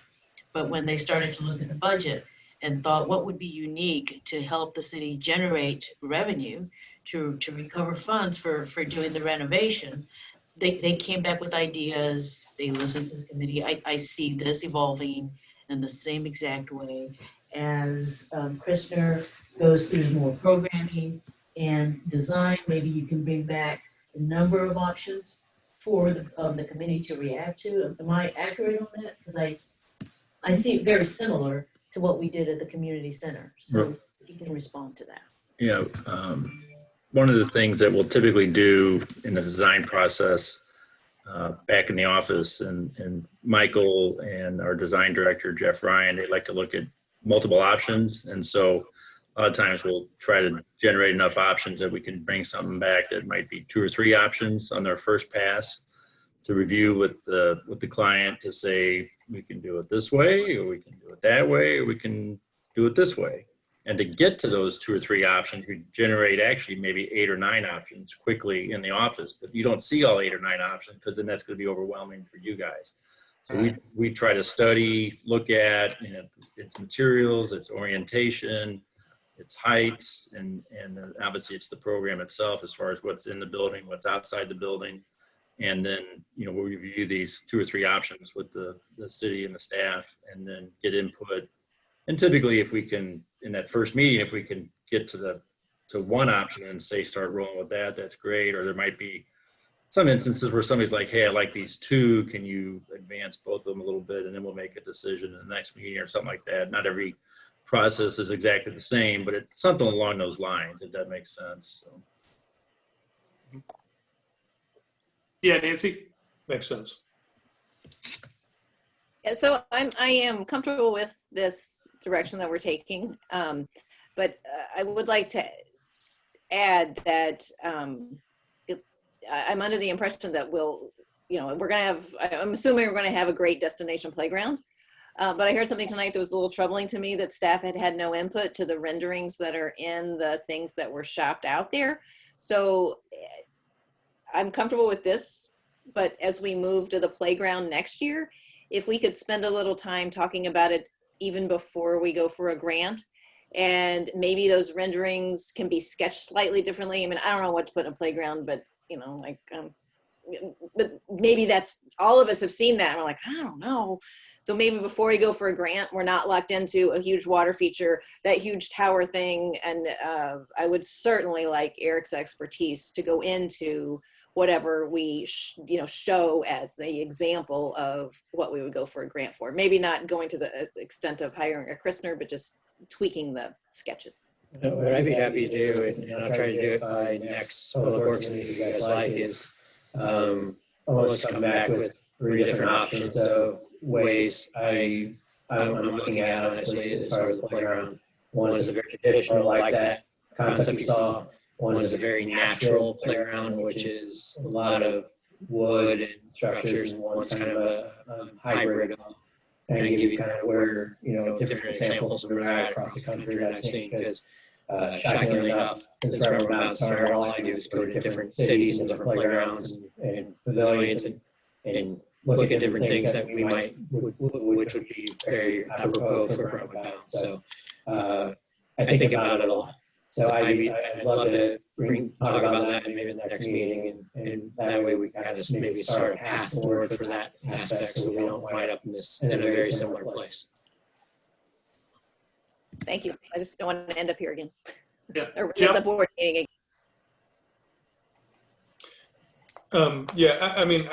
But when they started to look at the budget and thought what would be unique to help the city generate revenue to recover funds for doing the renovation, they came back with ideas. They listened to the committee. I see this evolving in the same exact way as Christner goes through more programming and design. Maybe you can bring back a number of options for the committee to react to. Am I accurate on that? Because I see it very similar to what we did at the community center. So you can respond to that. Yeah. One of the things that we'll typically do in the design process back in the office, and Michael and our design director, Jeff Ryan, they like to look at multiple options. And so a lot of times we'll try to generate enough options that we can bring something back that might be 2 or 3 options on their first pass to review with the client to say, we can do it this way, or we can do it that way, or we can do it this way. And to get to those 2 or 3 options, we generate actually maybe 8 or 9 options quickly in the office, but you don't see all 8 or 9 options because then that's going to be overwhelming for you guys. So we try to study, look at, you know, its materials, its orientation, its heights, and obviously it's the program itself as far as what's in the building, what's outside the building. And then, you know, we'll review these 2 or 3 options with the city and the staff and then get input. And typically if we can, in that first meeting, if we can get to one option and say, start rolling with that, that's great. Or there might be some instances where somebody's like, hey, I like these 2. Can you advance both of them a little bit? And then we'll make a decision in the next meeting or something like that. Not every process is exactly the same, but it's something along those lines, if that makes sense. So. Yeah, Nancy? Makes sense. Yeah, so I am comfortable with this direction that we're taking, but I would like to add that I'm under the impression that I'm assuming we're going to have a great destination playground. But I heard something tonight that was a little troubling to me, that staff had no input to the renderings that are in the things that were shopped out there. So I'm comfortable with this, but as we move to the playground next year, if we could spend a little time talking about it even before we go for a grant, and maybe those renderings can be sketched slightly differently. I mean, I don't know what to put in a playground, but you know, like, but maybe that's, all of us have seen that. And we're like, I don't know. So maybe before we go for a grant, we're not locked into a huge water feature, that huge tower thing. And I would certainly like Eric's expertise to go into whatever we show as the example of what we would go for a grant for. Maybe not going to the extent of hiring a christener, but just tweaking the sketches. What I'd be happy to do, and I'll try to do it by next public works meeting if you guys like, is almost come back with 3 different options of ways I'm looking at, honestly, as far as the playground. One is a very traditional, like that concept you saw. One is a very natural playground, which is a lot of wood and structures, and one's kind of a hybrid. And give you kind of where, different examples of that across the country that I've seen, because shockingly enough, since where I'm about to start, all I do is go to different cities and different playgrounds and pavilions and look at different things that we might, which would be very apropos for Brentwood Bound. So I think about it a lot. So I'd love to talk about that in maybe the next meeting, and that way we kind of maybe start a path forward for that aspect, so we don't wind up in a very similar place. Thank you. I just don't want to end up here again. Yeah. Or at the board meeting again. Yeah, I mean,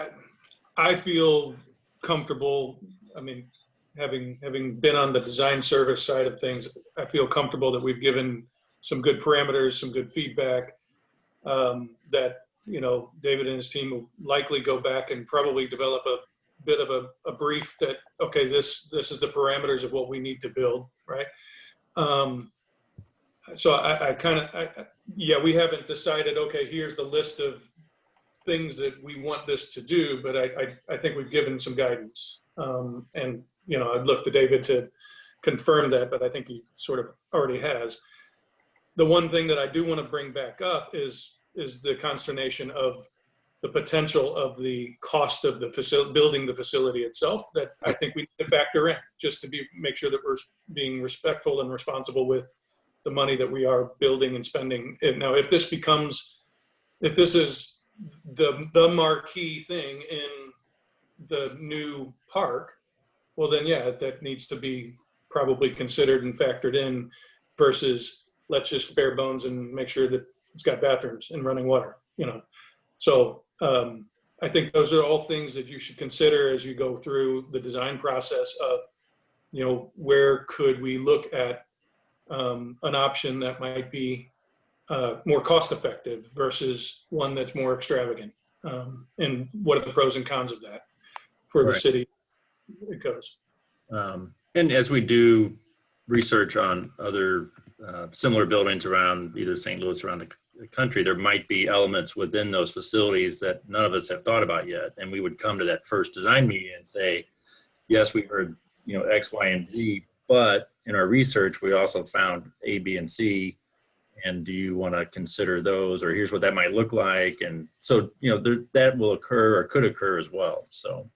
I feel comfortable. I mean, having been on the design service side of things, I feel comfortable that we've given some good parameters, some good feedback, that, David and his team will likely go back and probably develop a bit of a brief that, okay, this is the parameters of what we need to build, right? So we haven't decided, okay, here's the list of things that we want this to do, but I think we've given some guidance. And, I'd look to David to confirm that, but I think he sort of already has. The one thing that I do want to bring back up is the consternation of the potential of the cost of the building the facility itself, that I think we need to factor in, just to make sure that we're being respectful and responsible with the money that we are building and spending. Now, if this is the marquee thing in the new park, well then, yeah, that needs to be probably considered and factored in, versus let's just bare bones and make sure that it's got bathrooms and running water, So I think those are all things that you should consider as you go through the design process of, where could we look at an option that might be more cost effective versus one that's more extravagant, and what are the pros and cons of that for the city it goes. And as we do research on other similar buildings around either St. Louis or around the country, there might be elements within those facilities that none of us have thought about yet. And we would come to that first design meeting and say, yes, we heard, X, Y, and Z, but in our research, we also found A, B, and C. And do you want to consider those, or here's what that might look like? And so, that will occur or could occur as well. So.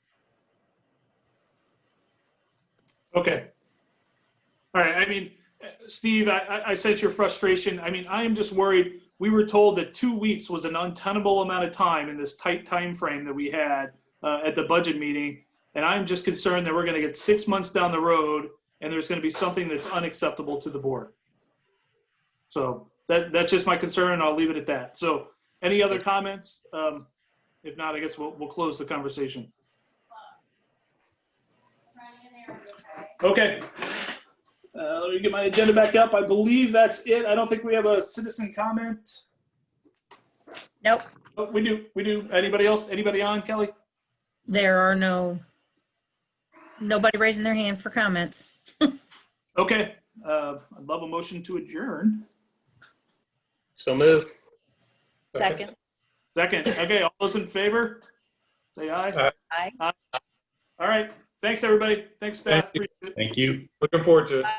Okay. All right. I mean, Steve, I sense your frustration. I mean, I am just worried. We were told that 2 weeks was an untenable amount of time in this tight time frame that we had at the budget meeting. And I'm just concerned that we're going to get 6 months down the road and there's going to be something that's unacceptable to the board. So that's just my concern, and I'll leave it at that. So any other comments? If not, I guess we'll close the conversation. Okay. Let me get my agenda back up. I believe that's it. I don't think we have a citizen comment. Nope. Oh, we do. Anybody else? Anybody on, Kelly? There are nobody raising their hand for comments. Okay. I'd love a motion to adjourn. So moved. Second. Second. Okay. All those in favor? Say aye. Aye. Aye. All right. Thanks, everybody. Thanks, staff. Thank Appreciate it. Thank you. Looking forward to it. Bye.